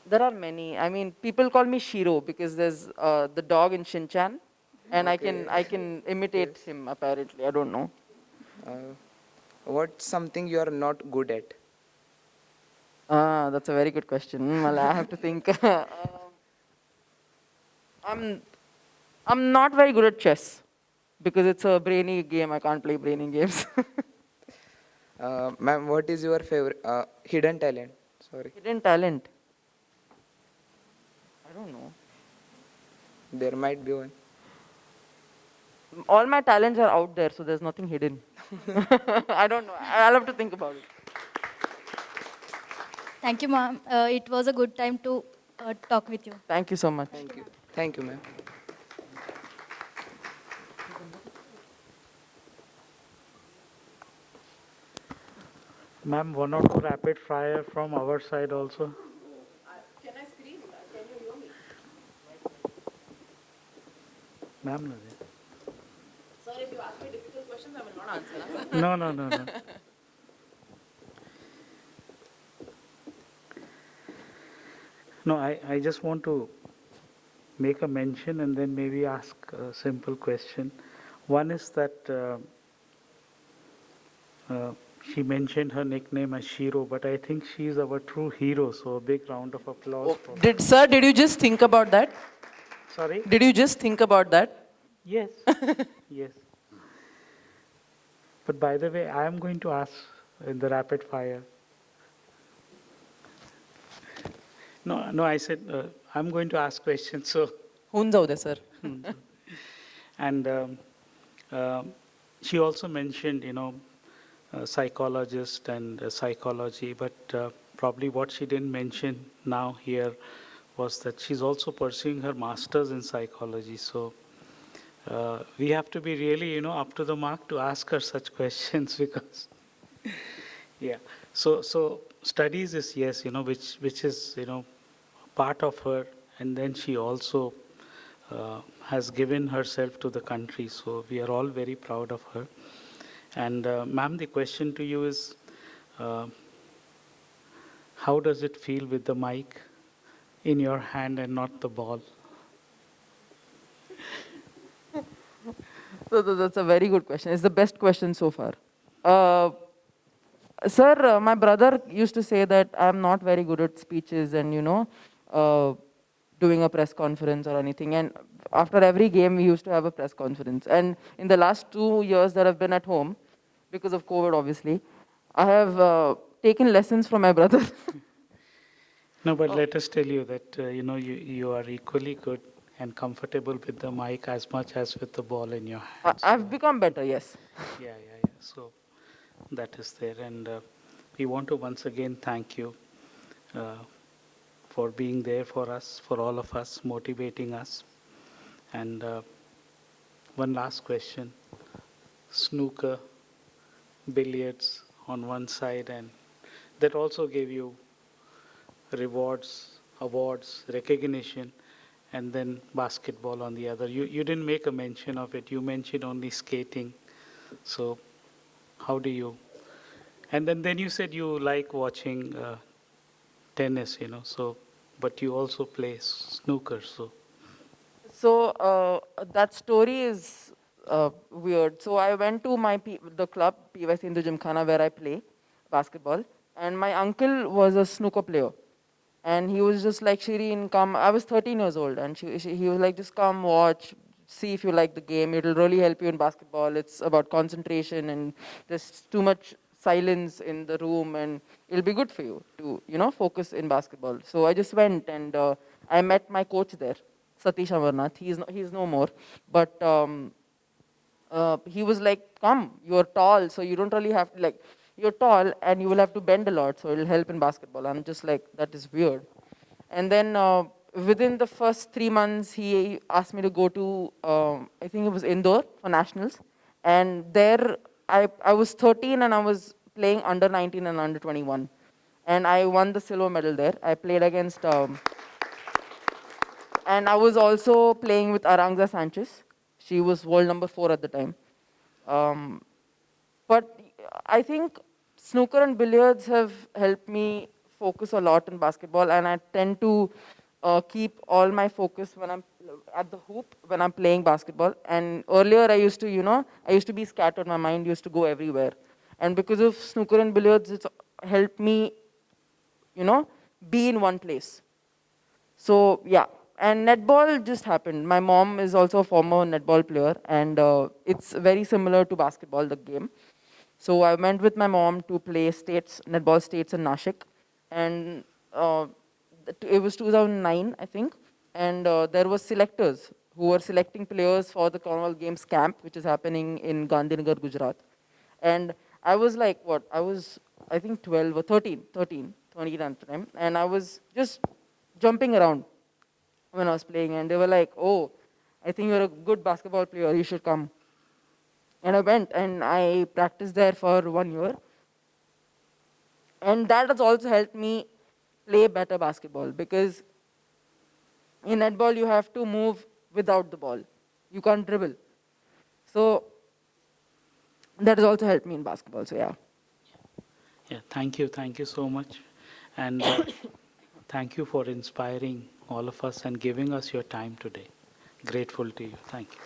There are many. I mean, people call me Shiro because there's the dog in Shin-chan, and Okay. I can imitate him apparently. I don't know. What's something you are not good at? That's a very good question. Well, I have to think. I'm not very good at chess because it's a brainy game. I can't play brainy games. Ma'am, what is your favorite hidden talent? Sorry. Hidden talent. I don't know. There might be one. All my talents are out there, so there's nothing hidden. I don't know. I'll have to think about it. Thank you, ma'am. It was a good time to talk with you. Thank you so much. Thank you. Thank you, ma'am. Ma'am, one or two rapid fire from our side also. Can I scream? Can you hear me? Ma'am, no. Sir, if you ask me difficult questions, I will not answer. No. No, I just want to make a mention and then maybe ask a simple question. One is that she mentioned her nickname as Shiro, but I think she is our true hero, so a big round of applause for her. Did you just think about that? Sorry? Did you just think about that? Yes, yes. But by the way, I am going to ask in the rapid fire. No, I said I'm going to ask questions, so. Hoon जाऊ दे, sir. And she also mentioned, psychologist and psychology, but probably what she didn't mention now here was that she's also pursuing her master's in psychology. So we have to be really, up to the mark to ask her such questions because, yeah. So studies is yes, which is, part of her, and then she also has given herself to the country. So we are all very proud of her. And ma'am, the question to you is, how does it feel with the mic in your hand and not the ball? That's a very good question. It's the best question so far. Sir, my brother used to say that I'm not very good at speeches and, uh, doing a press conference or anything. And after every game, we used to have a press conference. And in the last 2 years that I've been at home, because of COVID, obviously, I have taken lessons from my brother. No, but let us tell you that you are equally good and comfortable with the mic as much as with the ball in your hands. I've become better, yes. Yeah. So that is there, and we want to once again thank you uh, for being there for us, for all of us, motivating us. And one last question: snooker, billiards on one side, and that also gave you rewards, awards, recognition, and then basketball on the other. You didn't make a mention of it. You mentioned only skating. So how do you? And then you said you like watching tennis, so, but you also play snooker, so. So that story is weird. So I went to the club, PYC in the Gymkhana, where I play basketball. And my uncle was a snooker player. And he was just like, Shireen, come. I was 13 years old. And he was like, just come watch, see if you like the game. It'll really help you in basketball. It's about concentration and there's too much silence in the room. And it'll be good for you to, focus in basketball. So I just went and I met my coach there, Satish Amarnath. He's no more. But he was like, come, you're tall, so you don't really have to, like, you're tall and you will have to bend a lot, so it'll help in basketball. I'm just like, that is weird. And then within the first 3 months, he asked me to go to, I think it was Indore for nationals. And there, I was 13 and I was playing under 19 and under 21. And I won the silver medal there. I played against, and I was also playing with Arangza Sanchez. She was world number 4 at the time. Um, but I think snooker and billiards have helped me focus a lot in basketball, and I tend to keep all my focus when I'm at the hoop when I'm playing basketball. And earlier, I used to be scattered. My mind used to go everywhere, and because of snooker and billiards, it's helped me, be in one place. So yeah, and netball just happened. My mom is also a former netball player, and it's very similar to basketball, the game. So I went with my mom to play netball states in Nashik, and it was 2009, I think, and there were selectors who were selecting players for the Commonwealth Games camp, which is happening in Gandhinagar, Gujarat. And I was like, what? I was, I think, 12 or 13 at the time, and I was just jumping around when I was playing, and they were like, oh, I think you're a good basketball player, you should come. And I went and I practiced there for 1 year. And that has also helped me play better basketball, because in netball you have to move without the ball. You can't dribble. So that has also helped me in basketball. So yeah. Yeah, thank you so much. And thank you for inspiring all of us and giving us your time today. Grateful to you. Thank you.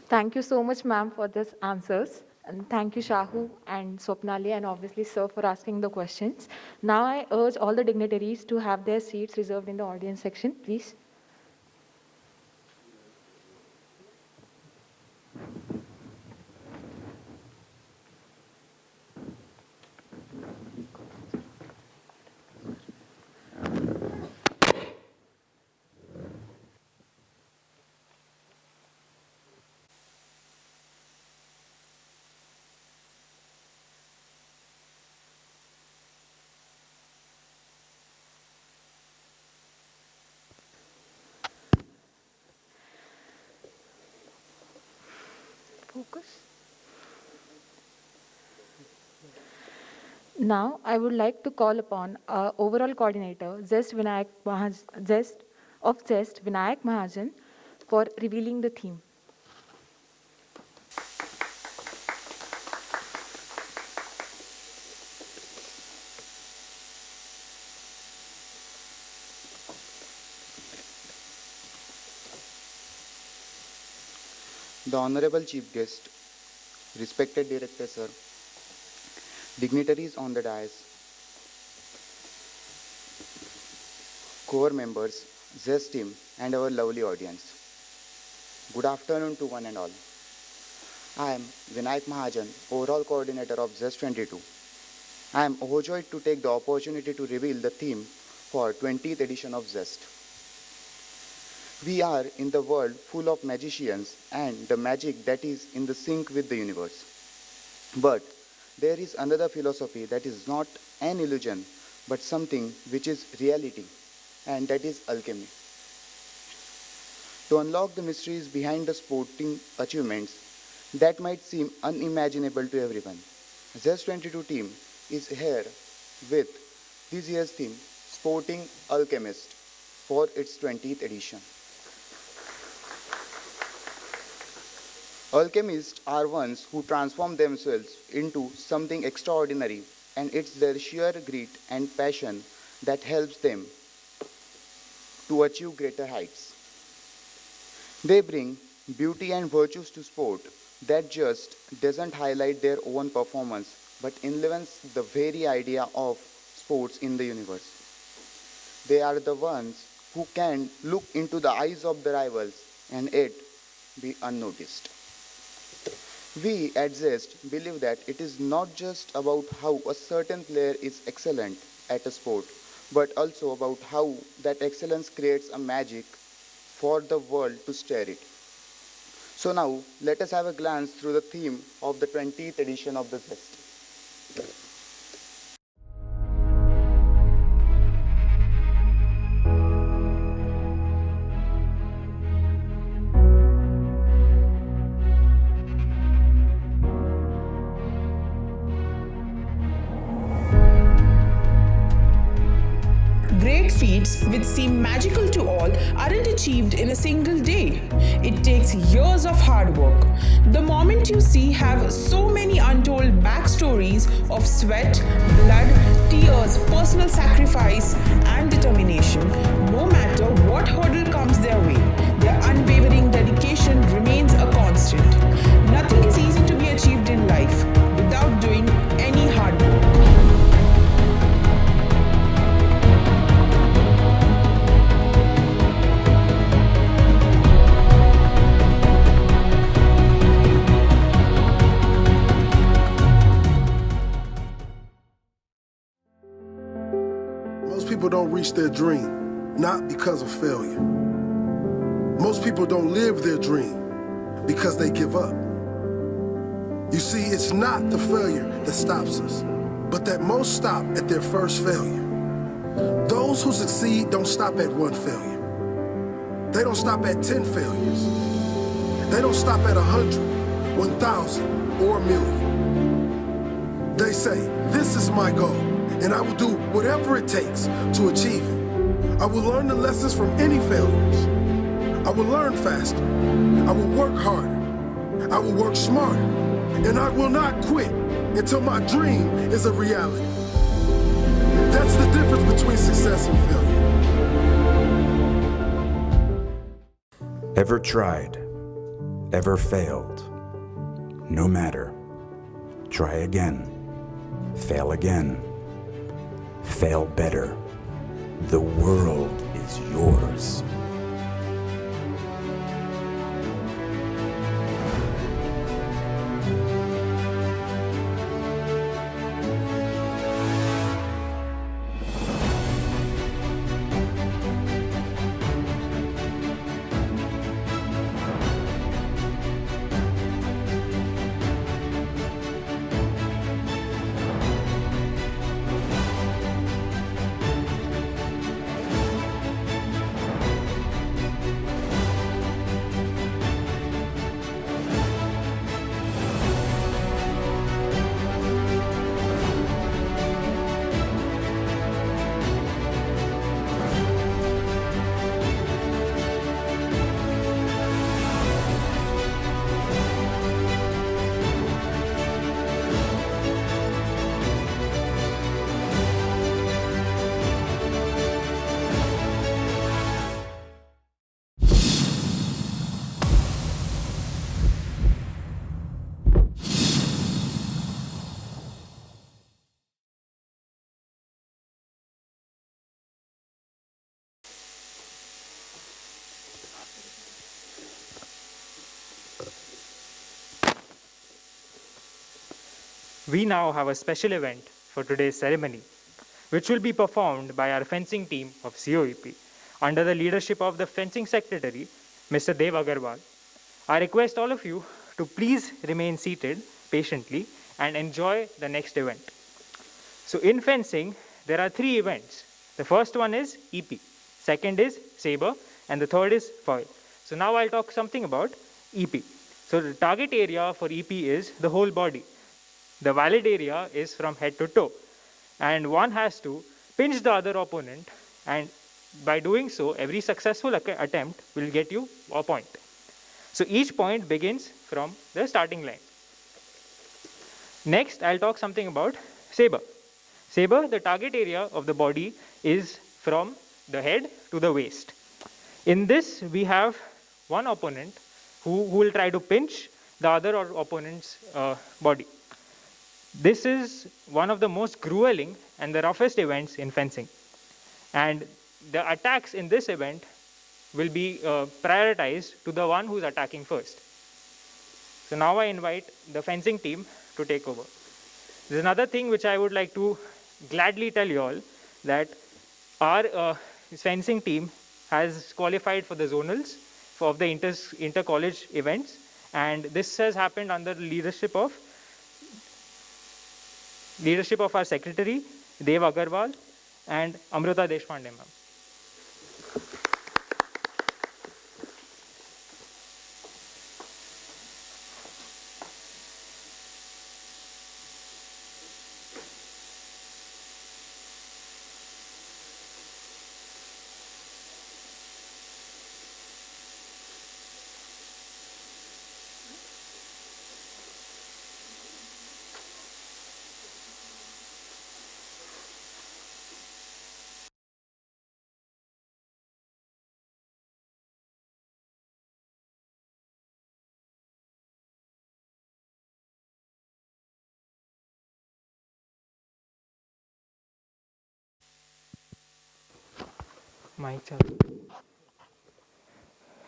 Thank you so much, ma'am, for these answers. And thank you, Shahu and Swapnali, and obviously, sir, for asking the questions. Now, I urge all the dignitaries to have their seats reserved in the audience section, please. Focus. Now, I would like to call upon our overall coordinator, ZEST, Vinayak Mahajan, for revealing the theme. the Honorable Chief Guest, respected Director Sir, dignitaries on the dais, core members, ZEST team, and our lovely audience. Good afternoon to one and all. I am Vinayak Mahajan, overall coordinator of ZEST'22. I am overjoyed to take the opportunity to reveal the theme for 20th edition of ZEST. We are in the world full of magicians and the magic that is in the sync with the universe. But there is another philosophy that is not an illusion, but something which is reality, and that is alchemy. To unlock the mysteries behind the sporting achievements that might seem unimaginable to everyone, ZEST'22 team is here with this year's theme, Sporting Alchemist, for its 20th edition. Alchemists are ones who transform themselves into something extraordinary, and it's their sheer grit and passion that helps them to achieve greater heights. They bring beauty and virtues to sport that just doesn't highlight their own performance, but influence the very idea of sports in the universe. They are the ones who can look into the eyes of the rivals and yet be unnoticed. We at ZEST believe that it is not just about how a certain player is excellent at a sport, but also about how that excellence creates a magic for the world to stare it. So now, let us have a glance through the theme of the 20th edition of the ZEST. Great feats, which seem magical to all, aren't achieved in a single day. It takes years of hard work. The moment you see have so many untold backstories of sweat, blood, tears, personal sacrifice, and determination. No matter what hurdle comes their way, their unwavering dedication remains a constant. Nothing is easy to be achieved in life without doing any hard work. Most people don't reach their dream, not because of failure. Most people don't live their dream because they give up. You see, it's not the failure that stops us, but that most stop at their first failure. Those who succeed don't stop at one failure. They don't stop at 10 failures. They don't stop at 100, 1,000, or a million. They say, this is my goal, and I will do whatever it takes to achieve it. I will learn the lessons from any failures. I will learn faster. I will work harder. I will work smarter. And I will not quit until my dream is a reality. That's the difference between success and failure. Ever tried? Ever failed? No matter. Try again. Fail again. Fail better. The world is yours. We now have a special event for today's ceremony, which will be performed by our fencing team of COEP under the leadership of the fencing secretary, Mr. Dev Agarwal. I request all of you to please remain seated patiently and enjoy the next event. So in fencing, there are 3 events. The first one is EP, second is saber, and the third is foil. So now I'll talk something about EP. So the target area for EP is the whole body. The valid area is from head to toe. And one has to pinch the other opponent, and by doing so, every successful attempt will get you a point. So each point begins from the starting line. Next, I'll talk something about saber. Saber, the target area of the body is from the head to the waist. In this, we have one opponent who will try to pinch the other opponent's body. This is one of the most grueling and the roughest events in fencing. And the attacks in this event will be prioritized to the one who's attacking first. So now I invite the fencing team to take over. There's another thing which I would like to gladly tell you all, that our fencing team has qualified for the zonals of the inter-college events, and this has happened under the leadership of our secretary, Dev Agarwal, and Amruta Deshpande ma'am.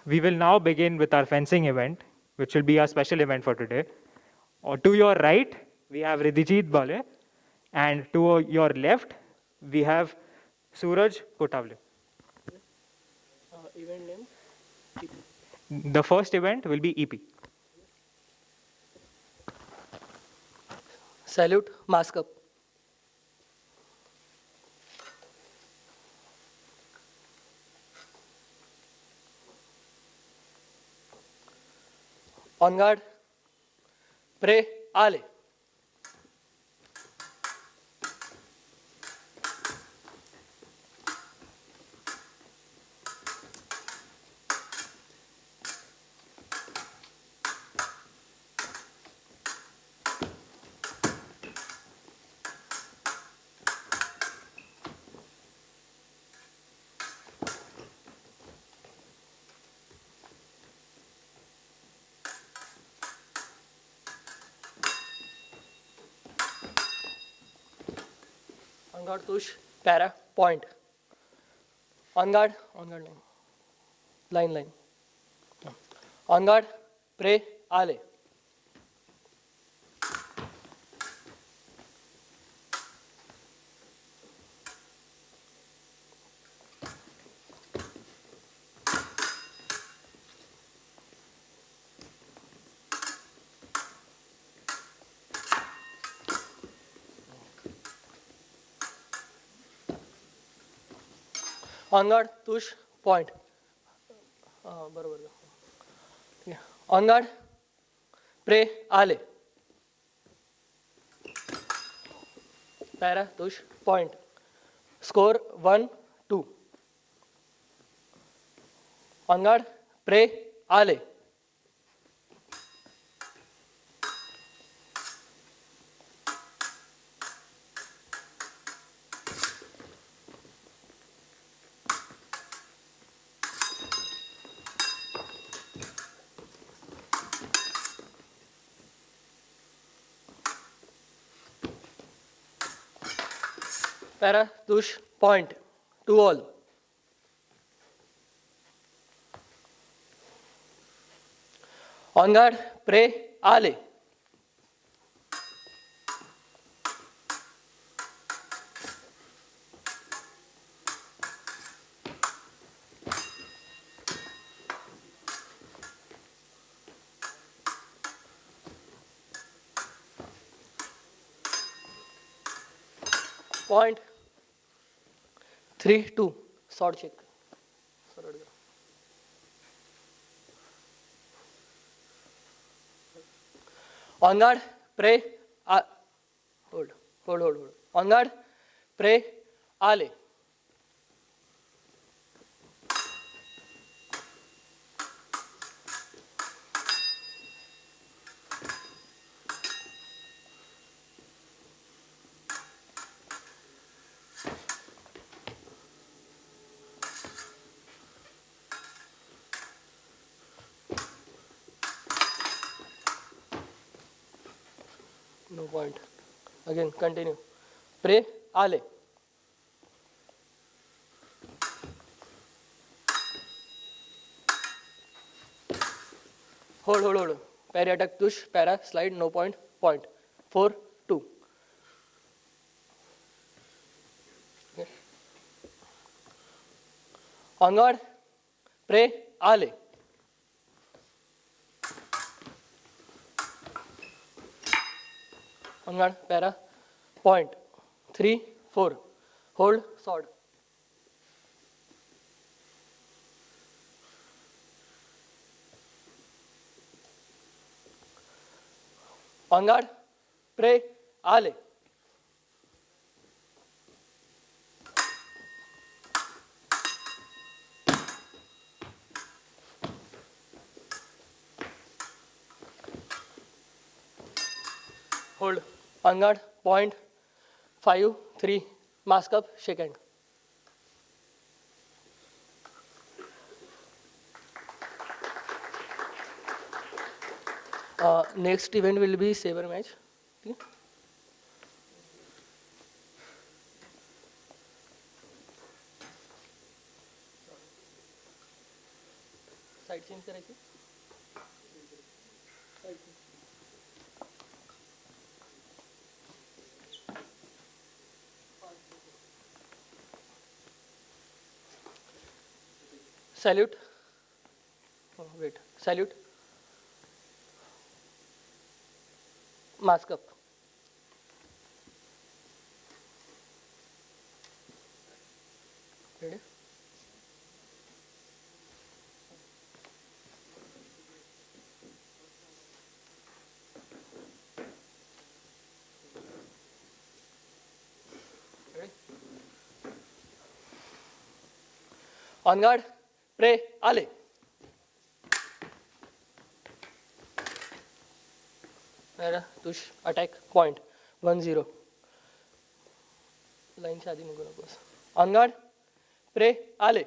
We will now begin with our fencing event, which will be our special event for today. To your right, we have Ridhijit Bale, and to your left, we have Suraj Kotavle. Event name? The first event will be EP. Salute, mask up. On guard, pray, ale. On guard, tush, para, point. On guard line. Line. On guard, pray, ale. On guard, tush, point. On guard, pray, ale. Para, tush, point. Score 1-2. On guard, pray, ale. Para, tush, point. 2 all. On guard, pray, ale. point 3-2 sword check. On guard, pray, hold. On guard, pray, ale. No point. Again, continue. Pray, ale. Hold. Parry attack, tush, para, slide, no point, point. 4-2. Okay. On guard, pray, ale. On guard, para, point. 3-4. Hold, sword. On guard, pray, ale. Hold. On guard, point, 5-3. Mask up, shake hand. Next event will be saber match. Okay. Side change करायची. Salute. Oh, wait. Salute. Mask up. Ready? Ready? On guard. Pray, ale. Tush, attack, point, 1-0. Line से आधी नहीं करना बस. On guard, pray, ale.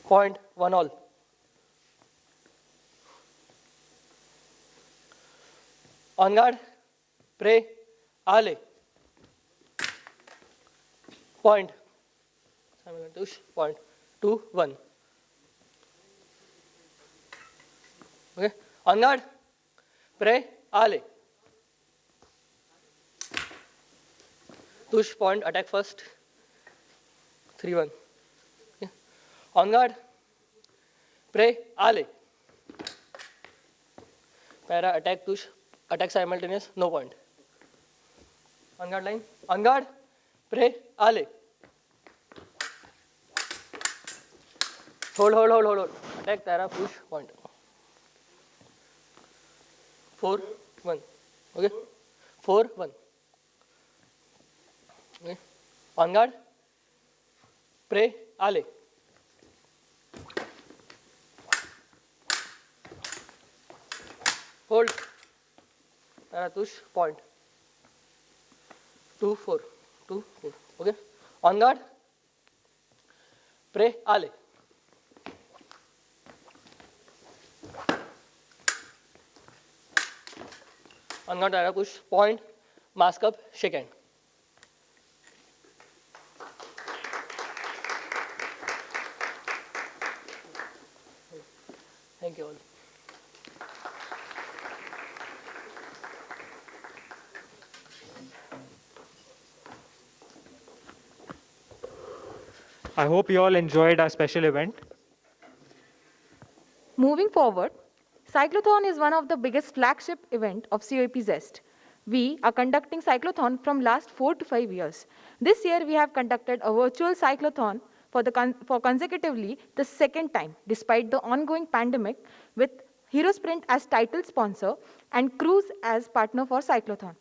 Point, 1-all. On guard, pray, ale. Point. Tush, point, 2-1. Okay. On guard, pray, ale. Tush, point, attack first. 3-1. Okay. On guard, pray, ale. Para, attack, tush, attack simultaneous, no point. On guard line. On guard, pray, ale. Hold. Attack, Tara, push, point. 4-1. Okay? 4-1. Okay? On guard, pray, ale. Hold. Tara, tush, point. 2-4. Okay? On guard, pray, ale. On guard, Tara, push, point, mask up, shake hand. Thank you all. I hope you all enjoyed our special event. Moving forward, Cyclothon is one of the biggest flagship event of COEP ZEST. We are conducting Cyclothon from last 4 to 5 years. This year we have conducted a virtual Cyclothon for consecutively the second time, despite the ongoing pandemic, with Hero Sprint as title sponsor and Cruise as partner for Cyclothon.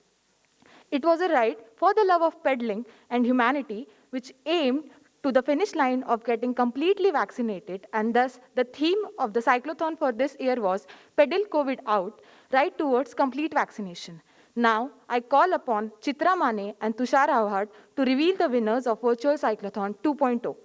It was a ride for the love of pedaling and humanity, which aimed to the finish line of getting completely vaccinated, and thus the theme of the Cyclothon for this year was Pedal COVID Out, Ride Towards Complete Vaccination. Now, I call upon Chitra Mane and Tushar Avhad to reveal the winners of Virtual Cyclothon 2.0.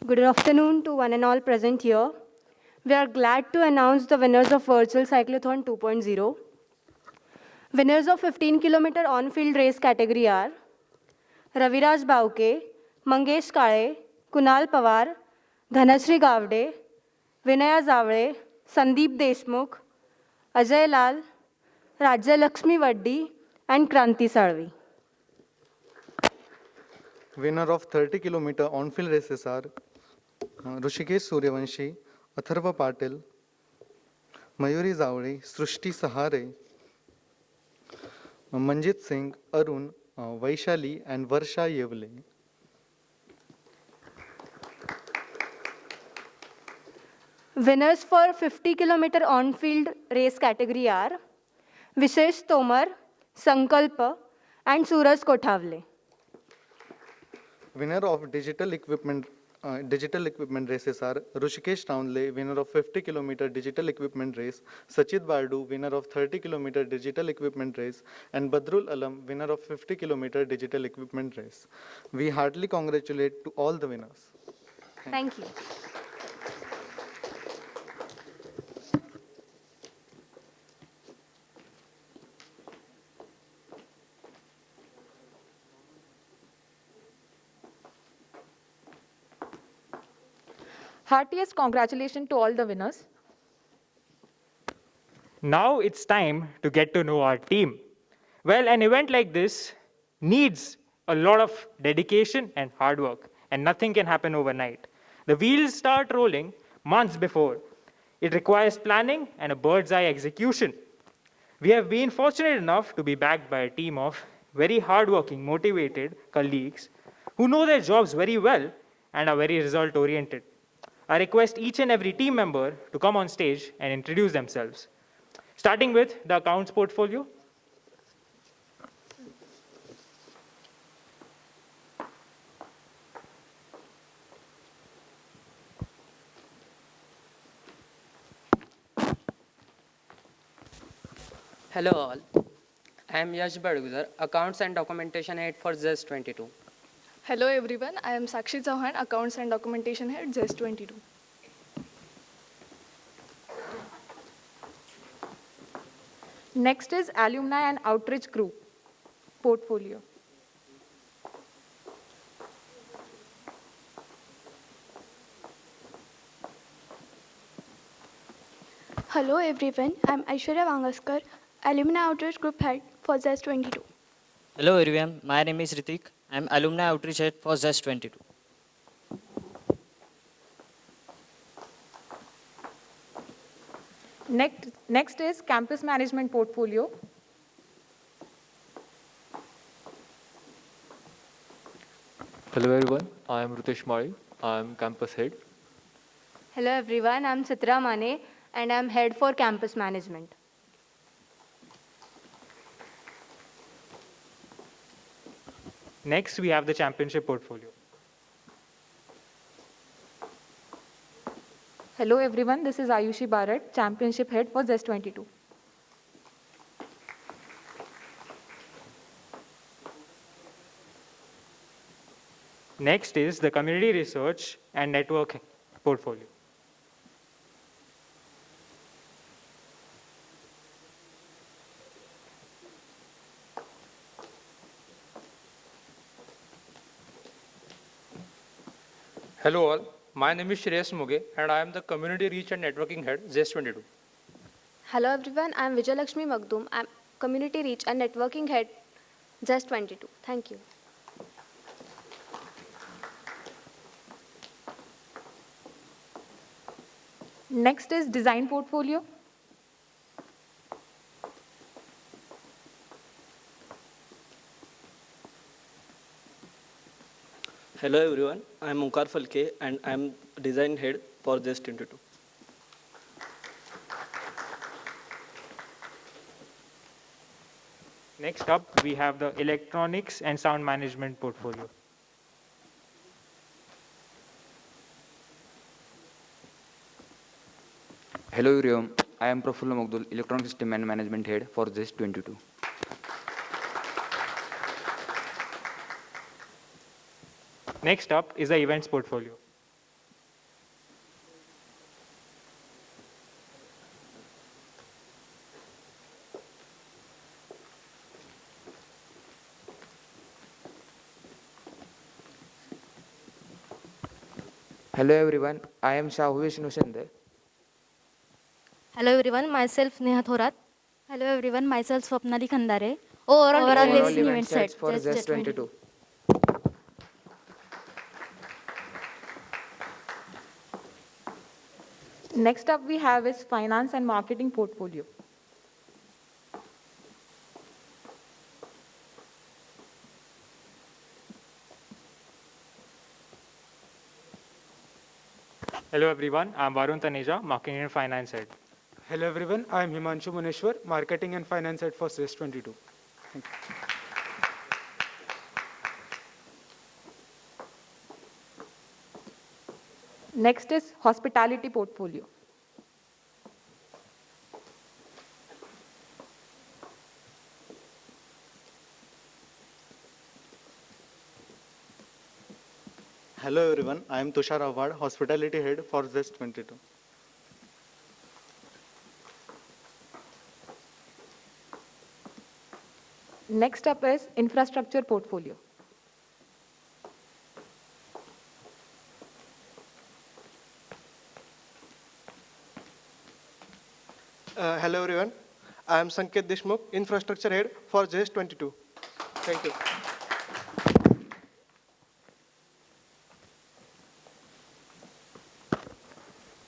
Good afternoon to one and all present here. We are glad to announce the winners of Virtual Cyclothon 2.0. Winners of 15-kilometer on-field race category are Raviraj Bauke, Mangesh Kale, Kunal Pawar, Dhanashree Gavde, Vinaya Zavle, Sandeep Deshmukh, Ajay Lal, Rajya Lakshmi Vaddi, and Kranti Salvi. Winner of 30-kilometer on-field races are Rushikesh Suryavanshi, Atharva Patil, Mayuri Zavle, Srushti Sahare, Manjit Singh, Arun, Vaishali, and Varsha Yevle. Winners for 50-kilometer on-field race category are Vishesh Tomar, Sankalpa, and Suraj Kothavle. Winner of digital equipment races are Rushikesh Townley, winner of 50-kilometer digital equipment race, Sachit Bardu, winner of 30-kilometer digital equipment race, and Badrul Alam, winner of 50-kilometer digital equipment race. We heartily congratulate to all the winners. Thank you. Heartiest congratulations to all the winners. Now it's time to get to know our team. Well, an event like this needs a lot of dedication and hard work, and nothing can happen overnight. The wheels start rolling months before. It requires planning and a bird's eye execution. We have been fortunate enough to be backed by a team of very hardworking, motivated colleagues who know their jobs very well and are very result oriented. I request each and every team member to come on stage and introduce themselves. Starting with the accounts portfolio. Hello all, I am Yash Badguzar, Accounts and Documentation Head for ZEST'22. Hello everyone, I am Sakshi Chauhan, Accounts and Documentation Head, ZEST'22. Next is Alumni and Outreach Group portfolio. Hello everyone, I am Aishwarya Vangaskar, Alumni Outreach Group Head for ZEST'22. Hello everyone, my name is Ritik. I am Alumni Outreach Head for ZEST'22. Next is Campus Management portfolio. Hello everyone, I am Rutesh Mari. I am Campus Head. Hello everyone, I am Chitra Mane and I am Head for Campus Management. Next, we have the championship portfolio. Hello everyone, this is Ayushi Bharat, Championship Head for ZEST'22. Next is the community research and network portfolio. Hello all, My name is Shreyas Muge, and I am the Community Reach and Networking Head, ZEST'22. Hello everyone, I am Vijayalakshmi Magdum. I am Community Reach and Networking Head, ZEST'22. Thank you. Next is design portfolio. Hello everyone, I am Onkar Falke and I am design head for ZEST'22. Next up, we have the electronics and sound management portfolio. Hello everyone, I am Prafulla Magdul, Electronic System and Management Head for ZEST'22. Next up is the events portfolio. Hello everyone, I am Shahu Vishnu Shinde. Hello everyone, myself Neha Thorat. Hello everyone, myself Swapnali Khandare. Overall event set for ZEST'22. Next up we have is finance and marketing portfolio. Hello everyone, I'm Varun Taneja, Marketing and Finance Head. Hello everyone, I am Himanshu Muneshwar, Marketing and Finance Head for ZEST'22. Thank you. Next is hospitality portfolio. Hello everyone, I am Tushar Awad, Hospitality Head for ZEST'22. Next up is infrastructure portfolio. Hello everyone, I am Sanket Deshmukh, Infrastructure Head for ZEST'22. Thank you.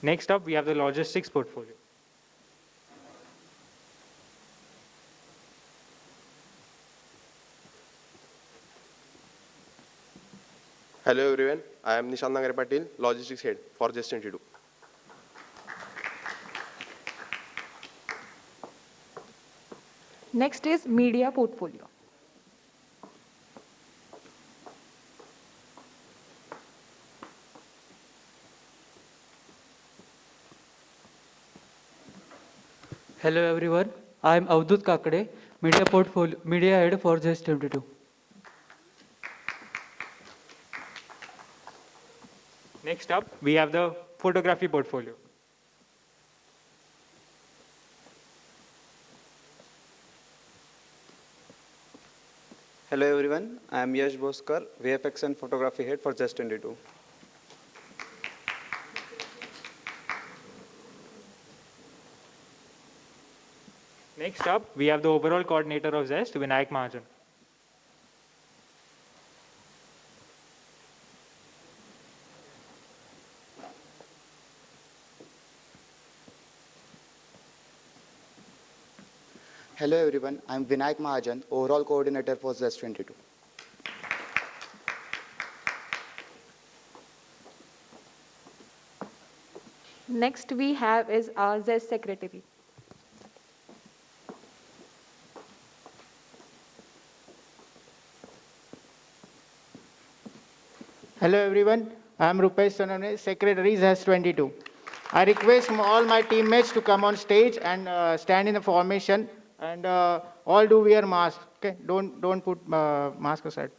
Next up, we have the logistics portfolio. Hello everyone, I am Nishant Nagare Patil, Logistics Head for ZEST'22. Next is media portfolio. Hello everyone, I am Avdut Kakade, Media Head for ZEST'22. Next up, we have the photography portfolio. Hello everyone, I am Yash Bhoskar, VFX and Photography Head for ZEST'22. Next up, we have the overall coordinator of ZEST, Vinayak Mahajan. Hello everyone, I am Vinayak Mahajan, Overall Coordinator for ZEST'22. Next we have is our ZEST secretary. Hello everyone, I am Rupesh Sonone, Secretary ZEST'22. I request all my teammates to come on stage and stand in the formation and all do wear masks. Okay, don't put mask aside.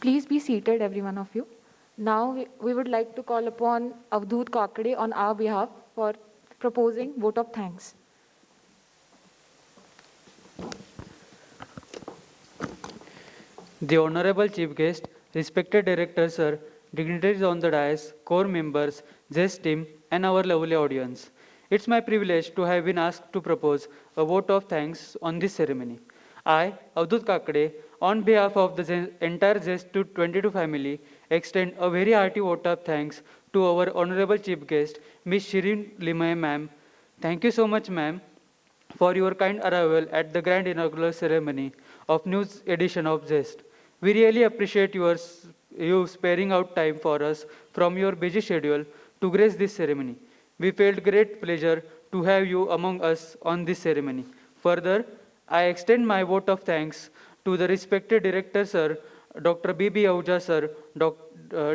Please be seated, every one of you. Now we would like to call upon Avdut Kakade on our behalf for proposing vote of thanks. The Honorable Chief Guest, respected Director Sir, dignitaries on the dais, core members, ZEST team, and our lovely audience. It's my privilege to have been asked to propose a vote of thanks on this ceremony. I, Avdut Kakade, on behalf of the entire ZEST'22 family, extend a very hearty vote of thanks to our Honorable Chief Guest, Ms. Shireen Limaye, ma'am. Thank you so much, ma'am, for your kind arrival at the grand inaugural ceremony of new edition of ZEST. We really appreciate you sparing out time for us from your busy schedule to grace this ceremony. We felt great pleasure to have you among us on this ceremony. Further, I extend my vote of thanks to the respected Director Sir, Dr. B.B. Ahuja Sir,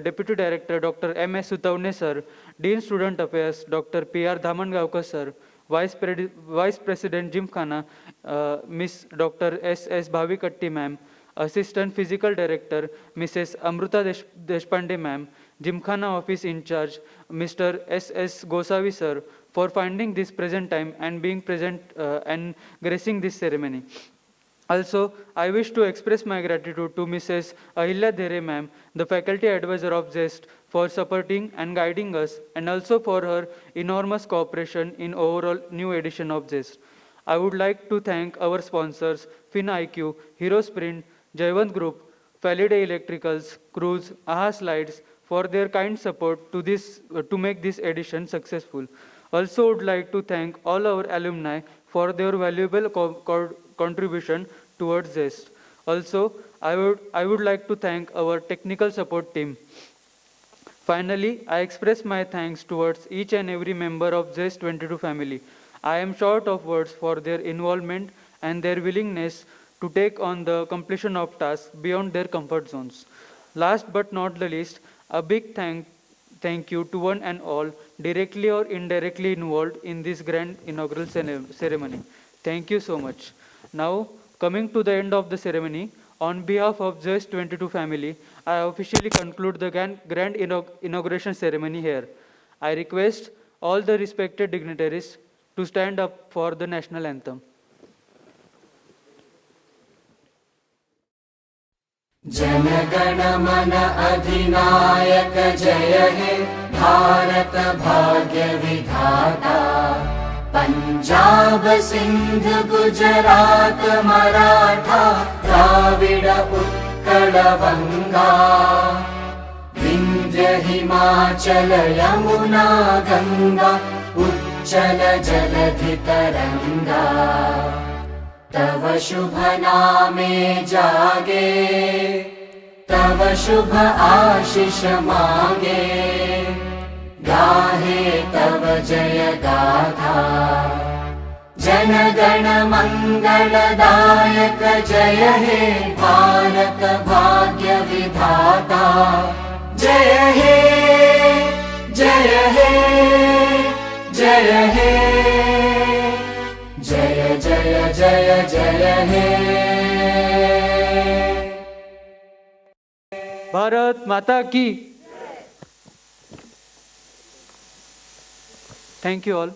Deputy Director Dr. M.S. Sutavne Sir, Dean Student Affairs Dr. P.R. Dhamangaonkar Sir, Vice President Gymkhana, Miss Dr. S.S. Bhavikatti Ma'am, Assistant Physical Director Mrs. Amruta Deshpande Ma'am, Gymkhana Office In Charge Mr. S.S. Gosavi Sir, for finding this present time and being present and gracing this ceremony. Also, I wish to express my gratitude to Mrs. Ahilya Dhere Ma'am, the faculty advisor of ZEST, for supporting and guiding us, and also for her enormous cooperation in overall new edition of ZEST. I would like to thank our sponsors, FinIQ, Hero Sprint, Jayvant Group, Faliday Electricals, Cruise, AHA Slides, for their kind support to make this edition successful. Also would like to thank all our alumni for their valuable contribution towards ZEST. Also, I would like to thank our technical support team. Finally, I express my thanks towards each and every member of ZEST'22 family. I am short of words for their involvement and their willingness to take on the completion of tasks beyond their comfort zones. Last but not the least, a big thank you to one and all directly or indirectly involved in this grand inaugural ceremony. Thank you so much. Now, coming to the end of the ceremony, on behalf of ZEST'22 family, I officially conclude the grand inauguration ceremony here. I request all the respected dignitaries to stand up for the national anthem. Jana Gana मन अधिनायक जय हे भारत भाग्य विधाता पंजाब सिंध गुजरात मराठा द्राविड उत्कल बंगा विंध्य हिमाचल यमुना गंगा उच्चल जलधि तरंगा तव शुभ नामे जागे तव शुभ आशीष मांगे गाहे तव जय गाथा जन गण मंगलदायक जय हे भारत भाग्य विधाता जय हे जय हे जय हे जय जय जय जय हे भारत माता की. Thank you all.